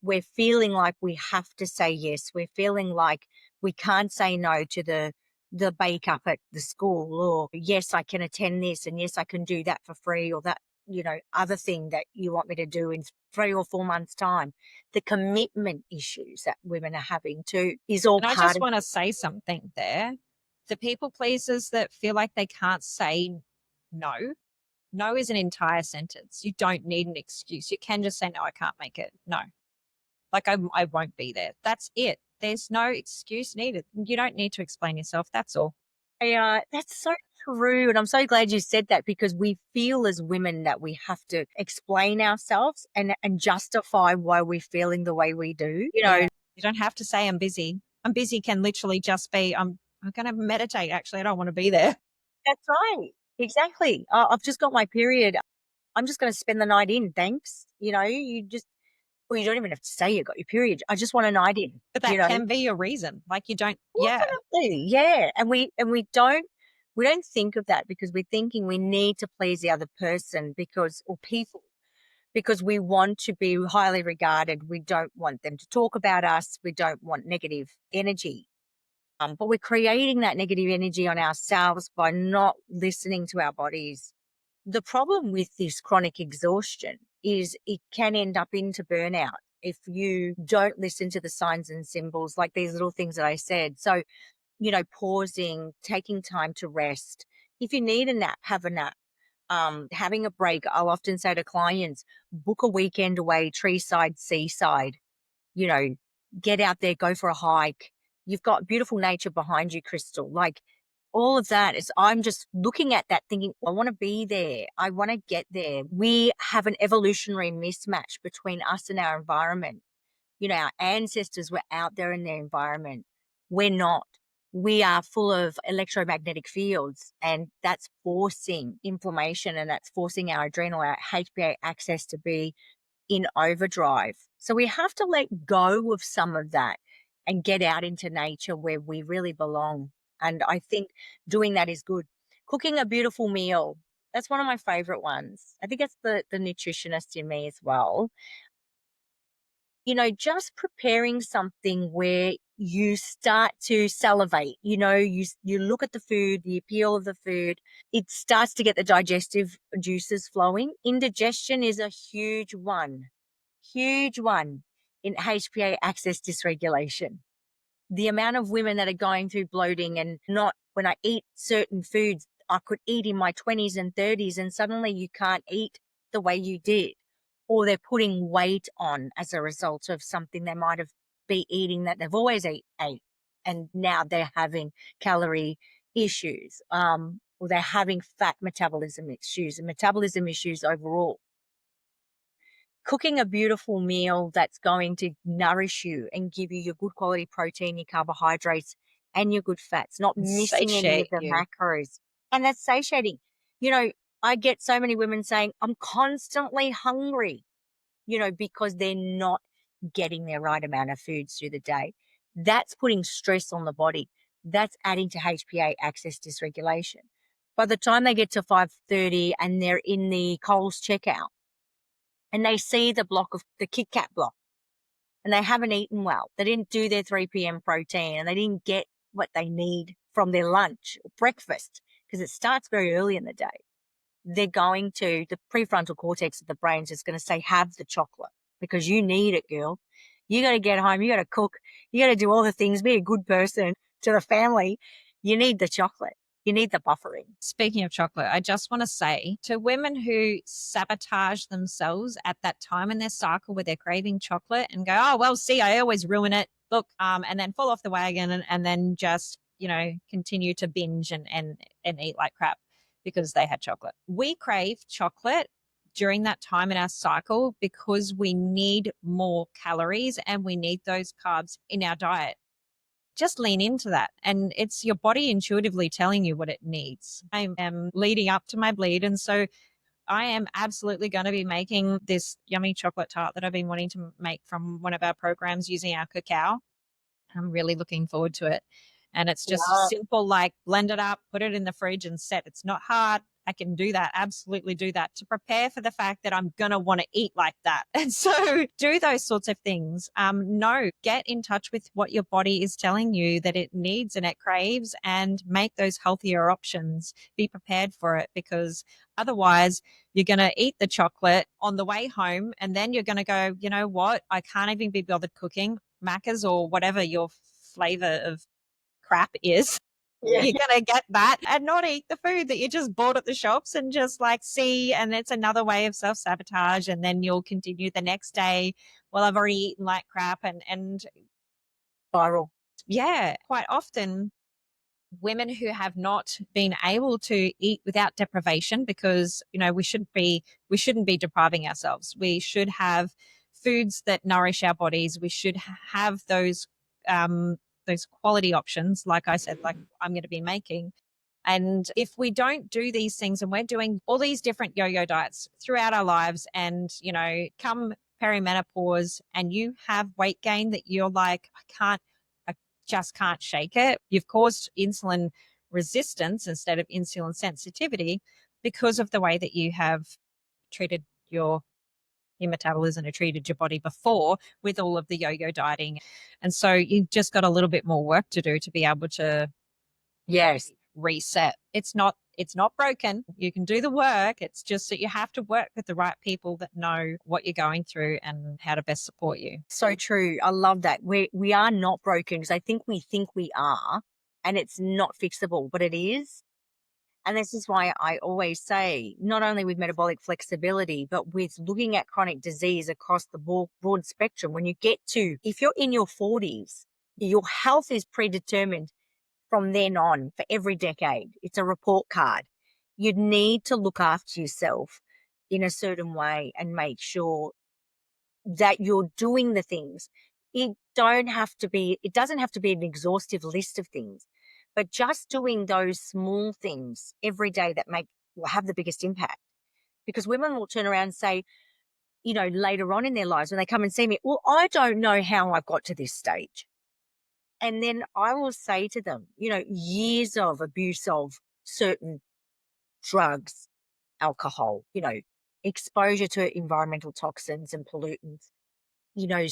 we're feeling like we have to say yes. We're feeling like we can't say no to the bake up at the school, or yes, I can attend this, and yes, I can do that for free, or that, other thing that you want me to do in 3 or 4 months' time. The commitment issues that women are having too is all And I part just of. want to say something there. The people pleasers that feel like they can't say no, no is an entire sentence. You don't need an excuse. You can just say, no, I can't make it. No. Like I won't be there. That's it. There's no excuse needed. You don't need to explain yourself. That's all. That's so true. And I'm so glad you said that, because we feel as women that we have to explain ourselves and justify why we're feeling the way we do. Yeah. You don't have to say I'm busy. I'm busy can literally just be I'm going to meditate. Actually, I don't want to be there. That's right. Exactly. I've just got my period. I'm just going to spend the night in. Thanks. Well, you don't even have to say you got your period. I just want a night in. But that can be your reason. Like you don't. Yeah. Definitely. Yeah. And we don't think of that, because we're thinking we need to please the other person or people, because we want to be highly regarded. We don't want them to talk about us. We don't want negative energy. But we're creating that negative energy on ourselves by not listening to our bodies. The problem with this chronic exhaustion is it can end up into burnout if you don't listen to the signs and symbols, like these little things that I said. So, pausing, taking time to rest. If you need a nap, have a nap. Having a break. I'll often say to clients, book a weekend away, treeside, seaside, you know, get out there, go for a hike. You've got beautiful nature behind you, Krystal. Like all of that is, I'm just looking at that thinking, I want to be there. I want to get there. We have an evolutionary mismatch between us and our environment. Our ancestors were out there in their environment. We're not. We are full of electromagnetic fields, and that's forcing inflammation, and that's forcing our adrenal, our HPA axis to be in overdrive. So we have to let go of some of that and get out into nature where we really belong. And I think doing that is good. Cooking a beautiful meal. That's one of my favorite ones. I think it's the nutritionist in me as well. Just preparing something where you start to salivate, you look at the food, the appeal of the food, it starts to get the digestive juices flowing. Indigestion is a huge one in HPA axis dysregulation. The amount of women that are going through bloating and not, when I eat certain foods, I could eat in my 20s and 30s, and suddenly you can't eat the way you did, or they're putting weight on as a result of something they might have been eating that they've always ate, and now they're having calorie issues, or they're having fat metabolism issues and metabolism issues overall. Cooking a beautiful meal that's going to nourish you and give you your good quality protein, your carbohydrates, and your good fats, not missing any of Satiate the you. macros. And that's satiating. I get so many women saying, I'm constantly hungry, because they're not getting their right amount of foods through the day. That's putting stress on the body. That's adding to HPA axis dysregulation. By the time they get to 5:30 and they're in the Coles checkout, and they see the Kit Kat block, and they haven't eaten well. They didn't do their 3 p.m. protein, and they didn't get what they need from their lunch or breakfast, because it starts very early in the day. They're going to, the prefrontal cortex of the brain is just going to say, have the chocolate, because you need it, girl. You got to get home. You got to cook. You got to do all the things, be a good person to the family. You need the chocolate. You need the buffering. Speaking of chocolate, I just want to say to women who sabotage themselves at that time in their cycle where they're craving chocolate and go, oh, well, see, I always ruin it. Look, and then fall off the wagon and then just, continue to binge and eat like crap because they had chocolate. We crave chocolate during that time in our cycle because we need more calories and we need those carbs in our diet. Just lean into that. And it's your body intuitively telling you what it needs. I am leading up to my bleed. And so I am absolutely going to be making this yummy chocolate tart that I've been wanting to make from one of our programs using our cacao. I'm really looking forward to it. And it's just simple, like blend it up, put it in the fridge and set. It's not hard. I can do that, absolutely do that, to prepare for the fact that I'm going to want to eat like that. And so do those sorts of things. No, get in touch with what your body is telling you that it needs and it craves, and make those healthier options. Be prepared for it, because otherwise you're going to eat the chocolate on the way home, and then you're going to go, you know what? I can't even be bothered cooking Macca's or whatever your flavor of crap is. Yeah. You're going to get that and not eat the food that you just bought at the shops and just like see. And it's another way of self-sabotage. And then you'll continue the next day. Well, I've already eaten like crap. And Viral. yeah, quite often women who have not been able to eat without deprivation, because we shouldn't be depriving ourselves. We should have foods that nourish our bodies. We should have those quality options, like I said, like I'm going to be making. And if we don't do these things, and we're doing all these different yo-yo diets throughout our lives, and come perimenopause and you have weight gain that you're like, I just can't shake it. You've caused insulin resistance instead of insulin sensitivity because of the way that you have treated your metabolism or treated your body before with all of the yo-yo dieting. And so you've just got a little bit more work to do to be able to Yes. reset. It's not broken. You can do the work. It's just that you have to work with the right people that know what you're going through and how to best support you. So true. I love that. We are not broken, because I think we are, and it's not fixable, but it is. And this is why I always say, not only with metabolic flexibility, but with looking at chronic disease across the broad spectrum, when you get to, if you're in your 40s, your health is predetermined from then on for every decade. It's a report card. You need to look after yourself in a certain way and make sure that you're doing the things. It doesn't have to be an exhaustive list of things, but just doing those small things every day that will have the biggest impact. Because women will turn around and say, later on in their lives when they come and see me, well, I don't know how I've got to this stage. And then I will say to them, years of abuse of certain drugs, alcohol, exposure to environmental toxins and pollutants,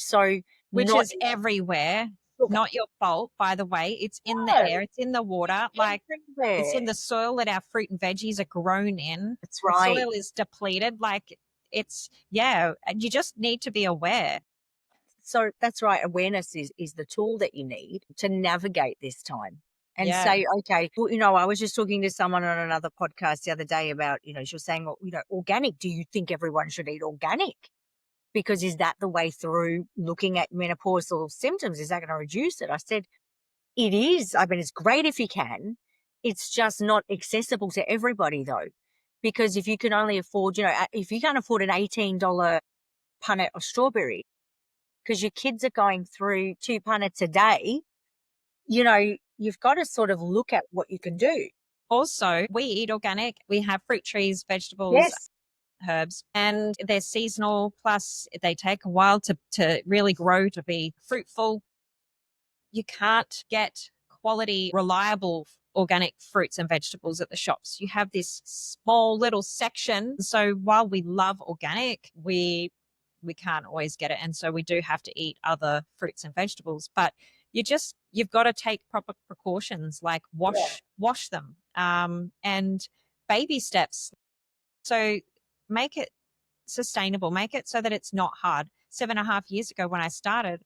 so Which not is everywhere. look, Not your fault, by the way. It's in the no, air. It's in the water. Like it's in everywhere. the soil that our fruit and veggies are grown in. That's The right. soil is depleted. Like you just need to be aware. So that's right. Awareness is the tool that you need to navigate this time and Yeah. say, okay, well, I was just talking to someone on another podcast the other day about, she was saying, well, organic. Do you think everyone should eat organic? Because is that the way through looking at menopausal symptoms? Is that going to reduce it? I said, it is. I mean, it's great if you can. It's just not accessible to everybody, though, because if you can only afford, if you can't afford an $18 punnet of strawberry, because your kids are going through 2 punnets a day, you've got to sort of look at what you can do. Also, we eat organic. We have fruit trees, vegetables, Yes. herbs, and they're seasonal. Plus, they take a while to really grow to be fruitful. You can't get quality, reliable organic fruits and vegetables at the shops. You have this small little section. So while we love organic, we can't always get it. And so we do have to eat other fruits and vegetables. But you've got to take proper precautions, like wash them. And baby steps. So make it sustainable, make it so that it's not hard. 7.5 years ago when I started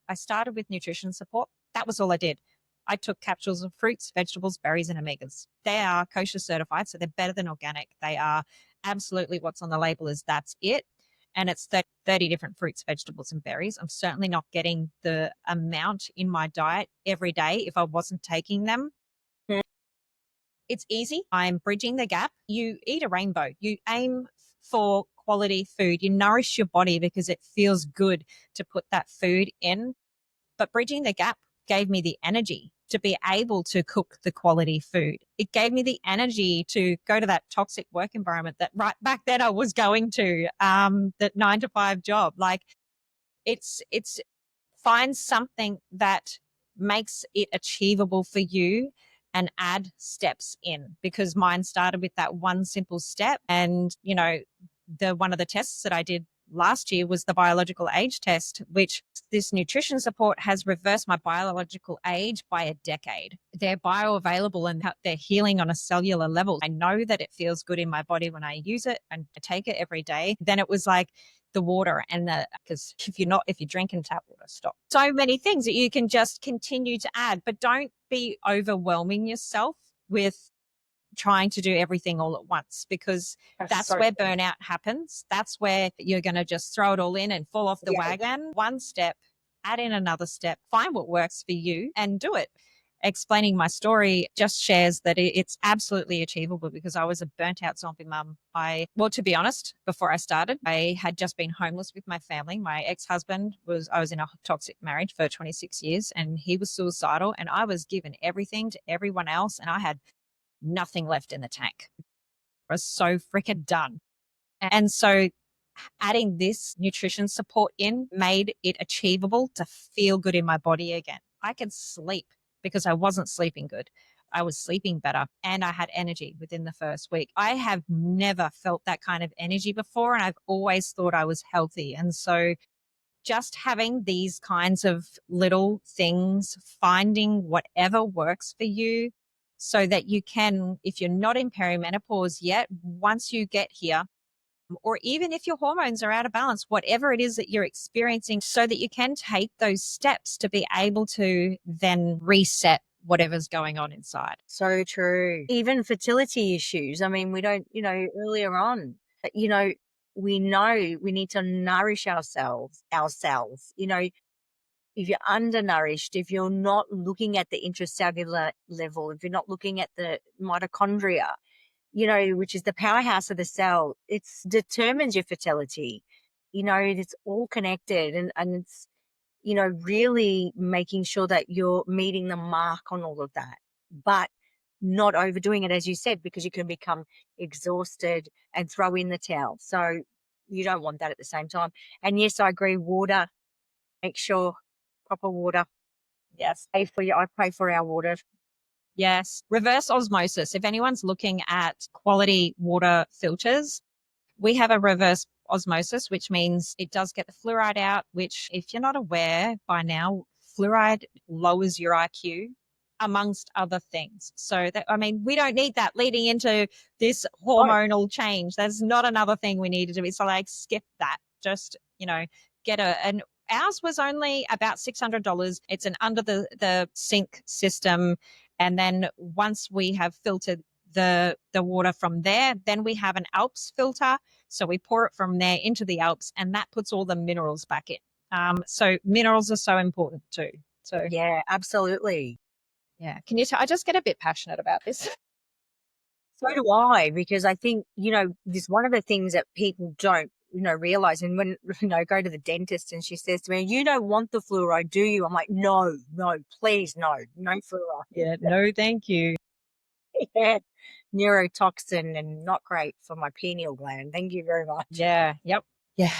with nutrition support. That was all I did. I took capsules of fruits, vegetables, berries, and omegas. They are kosher certified, so they're better than organic. They are absolutely what's on the label is that's it. And it's 30 different fruits, vegetables, and berries. I'm certainly not getting the amount in my diet every day if I wasn't taking them. It's easy. I'm bridging the gap. You eat a rainbow. You aim for quality food. You nourish your body because it feels good to put that food in. But bridging the gap gave me the energy to be able to cook the quality food. It gave me the energy to go to that toxic work environment that right back then I was going to, that 9 to 5 job. Like it's find something that makes it achievable for you and add steps in, because mine started with that one simple step. And, one of the tests that I did last year was the biological age test, which this nutrition support has reversed my biological age by a decade. They're bioavailable and they're healing on a cellular level. I know that it feels good in my body when I use it and I take it every day. Then it was like the water and because if you're drinking tap water, stop. So many things that you can just continue to add, but don't be overwhelming yourself with trying to do everything all at once, because that's so where true. burnout happens. That's where you're going to just throw it all in and fall off the Yeah. wagon. One step, add in another step, find what works for you and do it. Explaining my story just shares that it's absolutely achievable, because I was a burnt out zombie mum. To be honest, before I started, I had just been homeless with my family. My ex-husband I was in a toxic marriage for 26 years and he was suicidal, and I was given everything to everyone else and I had nothing left in the tank. I was so freaking done. And so adding this nutrition support in made it achievable to feel good in my body again. I could sleep because I wasn't sleeping good. I was sleeping better and I had energy within the first week. I have never felt that kind of energy before, and I've always thought I was healthy. And so just having these kinds of little things, finding whatever works for you so that you can, if you're not in perimenopause yet, once you get here, or even if your hormones are out of balance, whatever it is that you're experiencing, so that you can take those steps to be able to then reset whatever's going on inside. So true. Even fertility issues. I mean, we don't, earlier on, but, we know we need to nourish ourselves. If you're undernourished, if you're not looking at the intracellular level, if you're not looking at the mitochondria, which is the powerhouse of the cell, it determines your fertility. It's all connected, and it's, really making sure that you're meeting the mark on all of that, but not overdoing it, as you said, because you can become exhausted and throw in the towel. So you don't want that at the same time. And yes, I agree. Water, make sure proper water. Yes. I pay for our water. Yes. Reverse osmosis. If anyone's looking at quality water filters, we have a reverse osmosis, which means it does get the fluoride out, which, if you're not aware by now, fluoride lowers your IQ, amongst other things. So we don't need that leading into this hormonal change. There's not another thing we need to do. It's like, skip that. Just, get and ours was only about $600. It's an under the sink system. And then once we have filtered the water from there, then we have an Alps filter. So we pour it from there into the Alps, and that puts all the minerals back in. So minerals are so important too. So Yeah, absolutely. yeah. Can you tell? I just get a bit passionate about this. So do I, because I think, this one of the things that people don't, realize. And when, go to the dentist and she says to me, "You don't want the fluoride, do you?" I'm like, no, please, no fluoride. Yeah. No, thank you. Yeah. Neurotoxin and not great for my pineal gland. Thank you very much. Yeah. Yep. Yeah.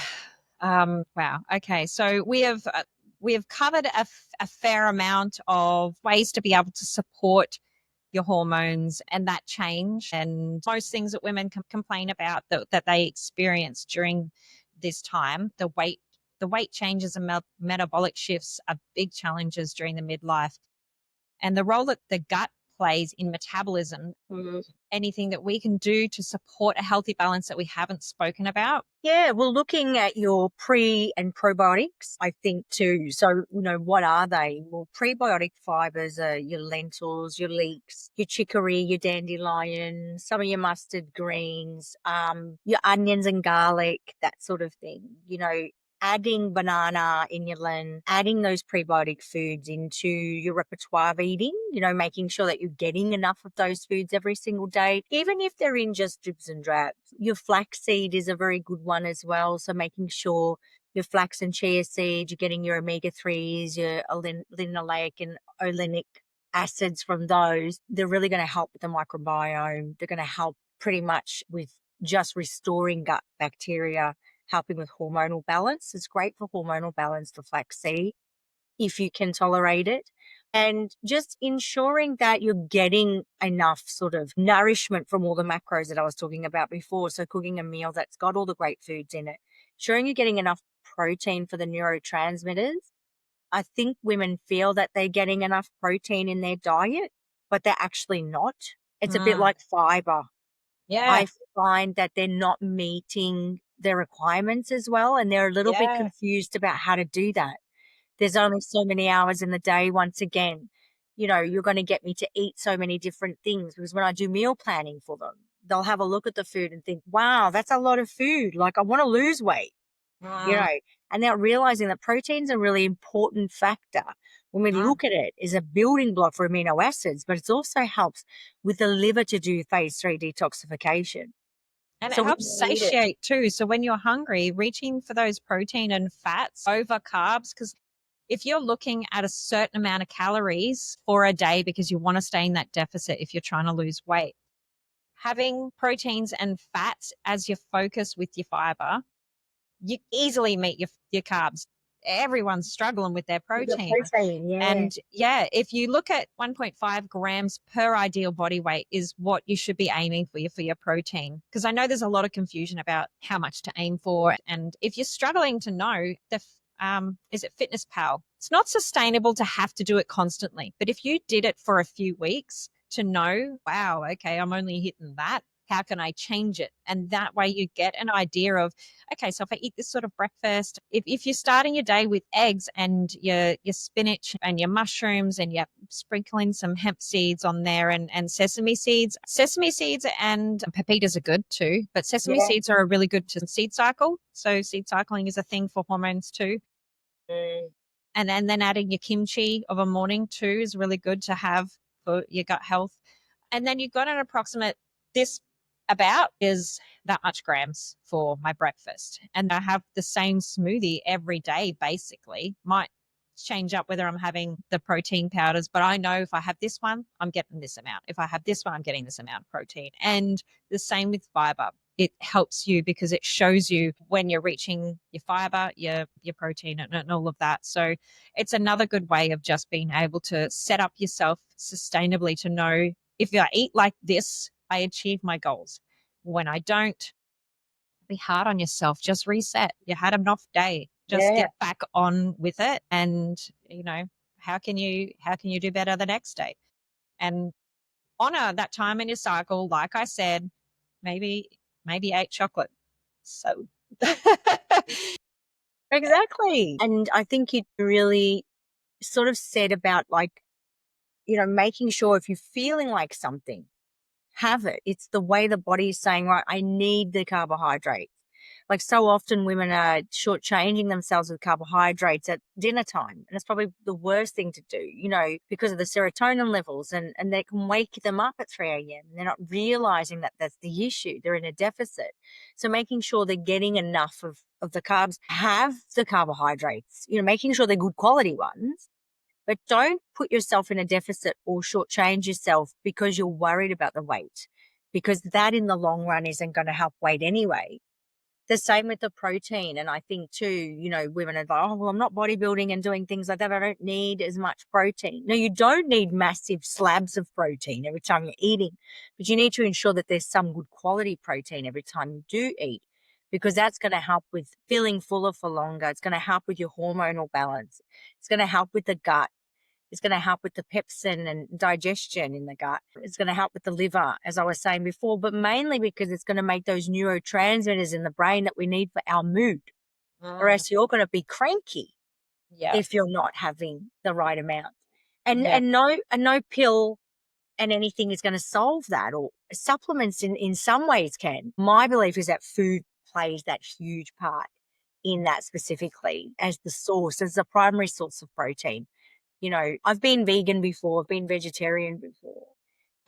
Wow. Okay. So we have covered a fair amount of ways to be able to support your hormones and that change, and most things that women complain about that they experience during this time. The weight changes and metabolic shifts are big challenges during the midlife, and the role that the gut plays in metabolism. Anything that we can do to support a healthy balance that we haven't spoken about? Yeah, well, looking at your pre and probiotics, I think too. So, what are they? Well, prebiotic fibers are your lentils, your leeks, your chicory, your dandelion, some of your mustard greens, your onions and garlic, that sort of thing. Adding banana, inulin, adding those prebiotic foods into your repertoire of eating, making sure that you're getting enough of those foods every single day, even if they're in just dribs and drabs. Your flaxseed is a very good one as well. So making sure your flax and chia seed, you're getting your omega-3s, your linoleic and olinic acids from those. They're really going to help with the microbiome. They're going to help pretty much with just restoring gut bacteria, helping with hormonal balance. It's great for hormonal balance, the flaxseed. if you can tolerate it. And just ensuring that you're getting enough sort of nourishment from all the macros that I was talking about before. So cooking a meal that's got all the great foods in it, ensuring you're getting enough protein for the neurotransmitters. I think women feel that they're getting enough protein in their diet, but they're actually not. It's a bit Mm. like fiber. Yeah. I find that they're not meeting their requirements as well, and they're a little bit Yeah. confused about how to do that. There's only so many hours in the day. Once again, you're going to get me to eat so many different things, because when I do meal planning for them, they'll have a look at the food and think, wow, that's a lot of food. Like, I want to lose weight, you Mm. know, and now realizing that protein's a really important factor when we Mm. look at it is a building block for amino acids, but it also helps with the liver to do phase 3 detoxification. And it So we helps need it. satiate too. So when you're hungry, reaching for those protein and fats over carbs, because if you're looking at a certain amount of calories for a day because you want to stay in that deficit if you're trying to lose weight, having proteins and fats as your focus with your fiber, you easily meet your carbs. Everyone's struggling with their The protein. protein, yeah. And yeah, if you look at 1.5 grams per ideal body weight is what you should be aiming for your protein. Because I know there's a lot of confusion about how much to aim for. And if you're struggling to know, is it Fitness Pal? It's not sustainable to have to do it constantly. But if you did it for a few weeks to know, wow, okay, I'm only hitting that. How can I change it? And that way you get an idea of, okay, so if I eat this sort of breakfast, if you're starting your day with eggs and your spinach and your mushrooms and you're sprinkling some hemp seeds on there and sesame seeds and pepitas are good too, but sesame Yeah. seeds are a really good to seed cycle. So seed cycling is a thing for hormones too. Mm. And then adding your kimchi of a morning too is really good to have for your gut health. And then you've got an approximate, this about is that much grams for my breakfast. And I have the same smoothie every day, basically. Might change up whether I'm having the protein powders, but I know if I have this one, I'm getting this amount. If I have this one, I'm getting this amount of protein. And the same with fiber. It helps you because it shows you when you're reaching your fiber, your protein, and all of that. So it's another good way of just being able to set up yourself sustainably to know if I eat like this, I achieve my goals. When I don't, be hard on yourself. Just reset. You had an off day. Just Yeah. get back on with it. And, how can you do better the next day? And honor that time in your cycle. Like I said, maybe eat chocolate. So Exactly. And I think you really sort of said about, like, making sure if you're feeling like something, have it. It's the way the body is saying, right, I need the carbohydrates. Like, so often women are shortchanging themselves with carbohydrates at dinner time. And it's probably the worst thing to do, because of the serotonin levels, and they can wake them up at 3 a.m. And they're not realizing that that's the issue. They're in a deficit. So making sure they're getting enough of the carbs, have the carbohydrates, making sure they're good quality ones, but don't put yourself in a deficit or shortchange yourself because you're worried about the weight, because that in the long run isn't going to help weight anyway. The same with the protein. And I think too, women are like, oh, well, I'm not bodybuilding and doing things like that. I don't need as much protein. No, you don't need massive slabs of protein every time you're eating, but you need to ensure that there's some good quality protein every time you do eat, because that's going to help with feeling fuller for longer. It's going to help with your hormonal balance. It's going to help with the gut. It's going to help with the pepsin and digestion in the gut. It's going to help with the liver, as I was saying before, but mainly because it's going to make those neurotransmitters in the brain that we need for our mood. Or Mm, else you're going to be cranky yeah, if you're not having the right amount. And yeah. and no pill and anything is going to solve that, or supplements in some ways can. My belief is that food plays that huge part in that, specifically as the source, as the primary source of protein. I've been vegan before, I've been vegetarian before,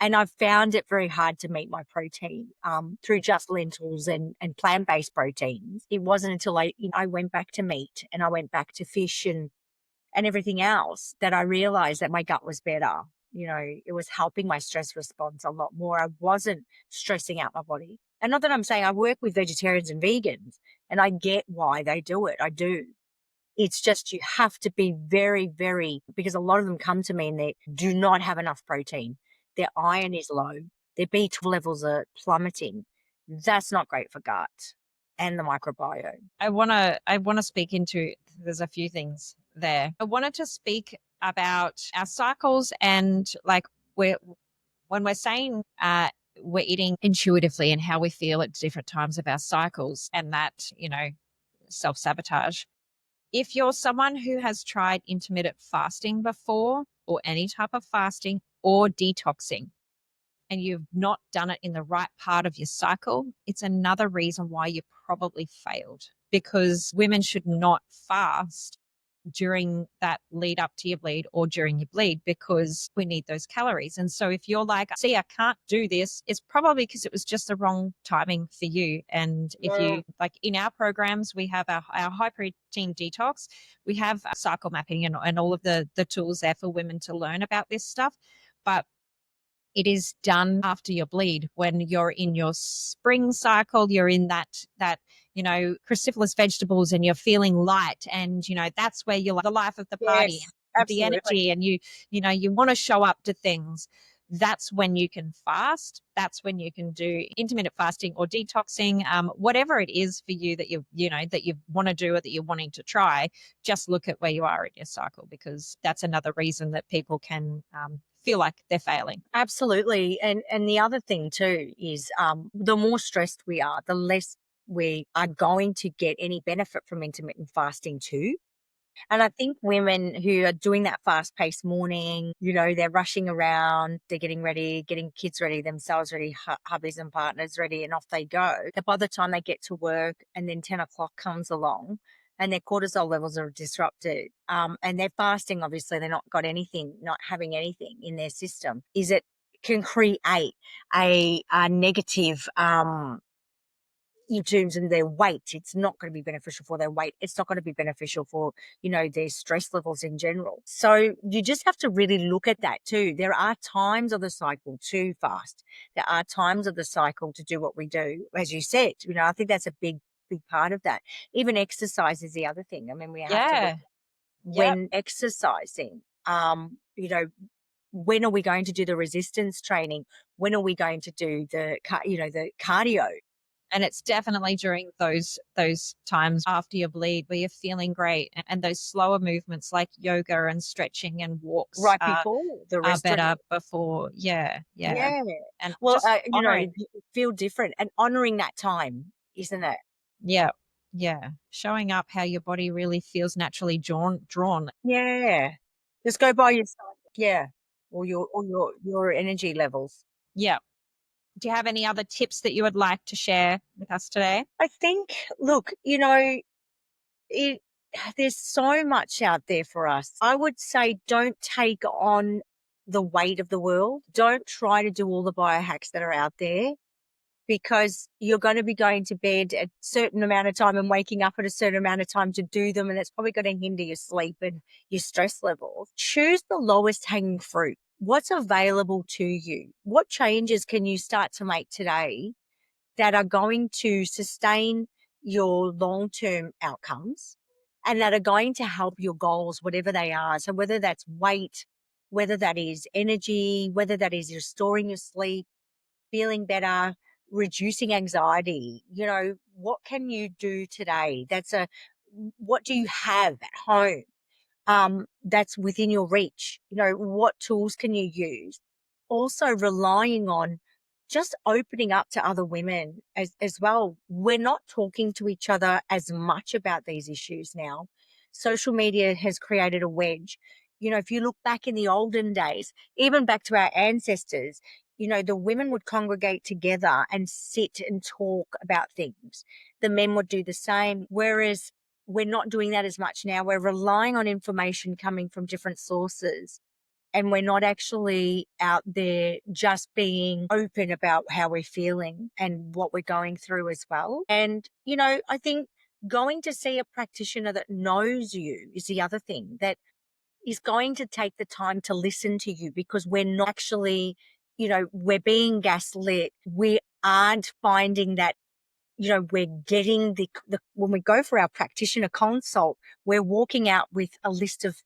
and I've found it very hard to meet my protein through just lentils and plant-based proteins. It wasn't until I went back to meat and I went back to fish and everything else that I realized that my gut was better. It was helping my stress response a lot more. I wasn't stressing out my body. And not that I'm saying, I work with vegetarians and vegans, and I get why they do it. I do. It's just you have to be very, very, because a lot of them come to me and they do not have enough protein. Their iron is low. Their B12 levels are plummeting. That's not great for gut and the microbiome. I want to speak into, there's a few things there. I wanted to speak about our cycles and like when we're saying we're eating intuitively and how we feel at different times of our cycles and that, self-sabotage. If you're someone who has tried intermittent fasting before or any type of fasting or detoxing, and you've not done it in the right part of your cycle, it's another reason why you probably failed, because women should not fast during that lead up to your bleed or during your bleed, because we need those calories. And so if you're like, see, I can't do this, it's probably because it was just the wrong timing for you. And if Yeah. you like in our programs, we have our high protein detox, we have cycle mapping and all of the tools there for women to learn about this stuff. But it is done after your bleed when you're in your spring cycle, you're in that cruciferous vegetables and you're feeling light, and that's where you're like the life of the party Yes, and the absolutely. energy, and you want to show up to things. That's when you can fast. That's when you can do intermittent fasting or detoxing, whatever it is for you that that you want to do or that you're wanting to try. Just look at where you are in your cycle, because that's another reason that people can feel like they're failing. Absolutely. And the other thing too is the more stressed we are, the less we are going to get any benefit from intermittent fasting too. And I think women who are doing that fast paced morning, they're rushing around, they're getting ready, getting kids ready, themselves ready, hubbies and partners ready, and off they go. That by the time they get to work and then 10 o'clock comes along and their cortisol levels are disrupted, and they're fasting, obviously they're not got anything, not having anything in their system, is it can create a negative in terms of their weight. It's not going to be beneficial for their weight. It's not going to be beneficial for, their stress levels in general. So you just have to really look at that too. There are times of the cycle to fast. There are times of the cycle to do what we do. As you said, I think that's a big, big part of that. Even exercise is the other thing. I mean, we have to look Yeah. Yep. when exercising, when are we going to do the resistance training? When are we going to do the cardio? And it's definitely during those times after your bleed where you're feeling great, and those slower movements like yoga and stretching and walks Right before the are rest better before. Yeah, yeah. yeah. And Well, just honoring. you feel different and honoring that time, isn't it? Yeah, yeah. Showing up how your body really feels naturally drawn. Yeah. Just go by your side. Yeah. Or your energy levels. Yeah. Do you have any other tips that you would like to share with us today? I think, look, it there's so much out there for us. I would say don't take on the weight of the world. Don't try to do all the biohacks that are out there, because you're going to be going to bed at a certain amount of time and waking up at a certain amount of time to do them. And that's probably going to hinder your sleep and your stress levels. Choose the lowest hanging fruit. What's available to you? What changes can you start to make today that are going to sustain your long-term outcomes and that are going to help your goals, whatever they are? So whether that's weight, whether that is energy, whether that is restoring your sleep, feeling better, reducing anxiety. What can you do today? What do you have at home that's within your reach? What tools can you use? Also relying on just opening up to other women as well. We're not talking to each other as much about these issues now. Social media has created a wedge. If you look back in the olden days, even back to our ancestors, the women would congregate together and sit and talk about things. The men would do the same. Whereas we're not doing that as much now. We're relying on information coming from different sources, and we're not actually out there just being open about how we're feeling and what we're going through as well. And, I think going to see a practitioner that knows you is the other thing, that is going to take the time to listen to you, because we're not actually, we're being gaslit. We aren't finding that we're getting the when we go for our practitioner consult, we're walking out with a list of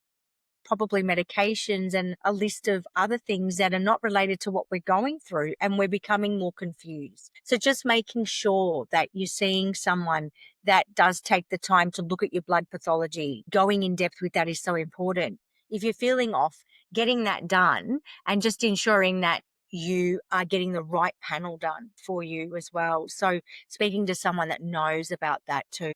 probably medications and a list of other things that are not related to what we're going through, and we're becoming more confused. So just making sure that you're seeing someone that does take the time to look at your blood pathology, going in depth with that is so important. If you're feeling off, getting that done and just ensuring that you are getting the right panel done for you as well. So speaking to someone that knows about that too.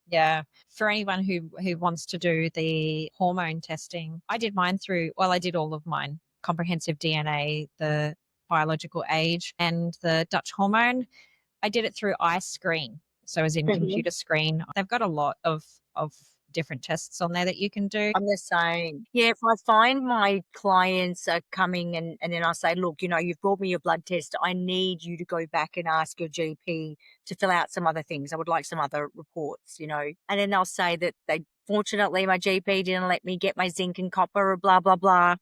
Yeah. For anyone who wants to do the hormone testing, I did mine I did all of mine, comprehensive DNA, the biological age, and the Dutch hormone. I did it through iScreen. So as in computer screen. They've got a lot of different tests on there that you can do. I'm the same. Yeah, if I find my clients are coming and then I say, look, you've brought me your blood test. I need you to go back and ask your GP to fill out some other things. I would like some other reports. And then they'll say that fortunately, my GP didn't let me get my zinc and copper or blah, blah, blah.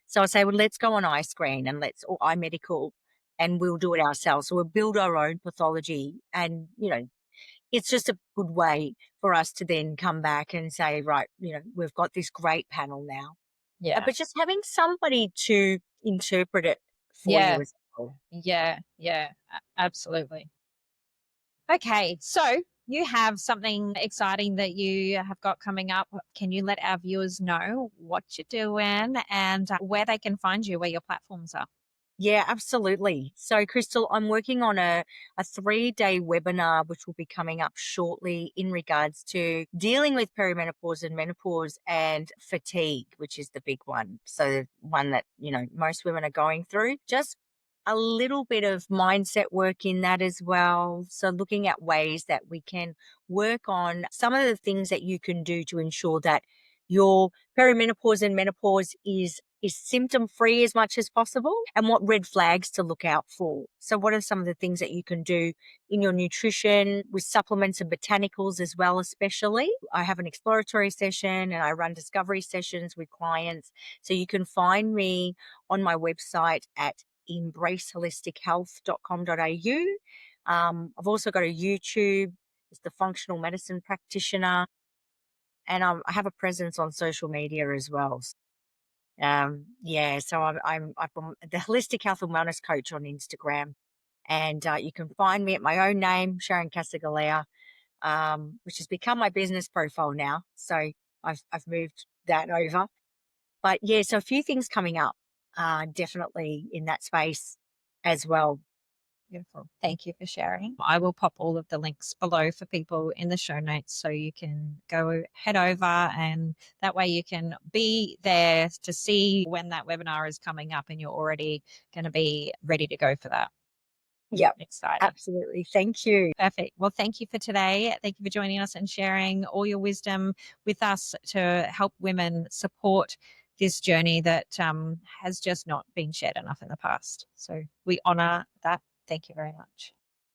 So I say, well, let's go on iScreen or iMedical and we'll do it ourselves. So we'll build our own pathology and, it's just a good way for us to then come back and say, right, we've got this great panel now. Yeah. But just having somebody to interpret it for Yeah. you as well. Yeah. Yeah. Absolutely. Okay. So you have something exciting that you have got coming up. Can you let our viewers know what you're doing and where they can find you, where your platforms are? Yeah, absolutely. So, Krystal, I'm working on a 3-day webinar, which will be coming up shortly in regards to dealing with perimenopause and menopause and fatigue, which is the big one. So, the one that, most women are going through. Just a little bit of mindset work in that as well. So, looking at ways that we can work on some of the things that you can do to ensure that your perimenopause and menopause is symptom free as much as possible, and what red flags to look out for. So what are some of the things that you can do in your nutrition with supplements and botanicals as well, especially? I have an exploratory session and I run discovery sessions with clients. So you can find me on my website at embraceholistichealth.com.au. I've also got a YouTube. It's the Functional Medicine Practitioner. And I have a presence on social media as well. So I'm the Holistic Health and Wellness Coach on Instagram, and you can find me at my own name, Sharon Casagalea, which has become my business profile now. So I've moved that over. But yeah, so a few things coming up, definitely in that space as well. Beautiful. Thank you for sharing. I will pop all of the links below for people in the show notes so you can head over, and that way you can be there to see when that webinar is coming up and you're already going to be ready to go for that. Yep, Exciting. absolutely. Thank you. Perfect. Well, thank you for today. Thank you for joining us and sharing all your wisdom with us to help women support this journey that has just not been shared enough in the past. So we honor that. Thank you very much.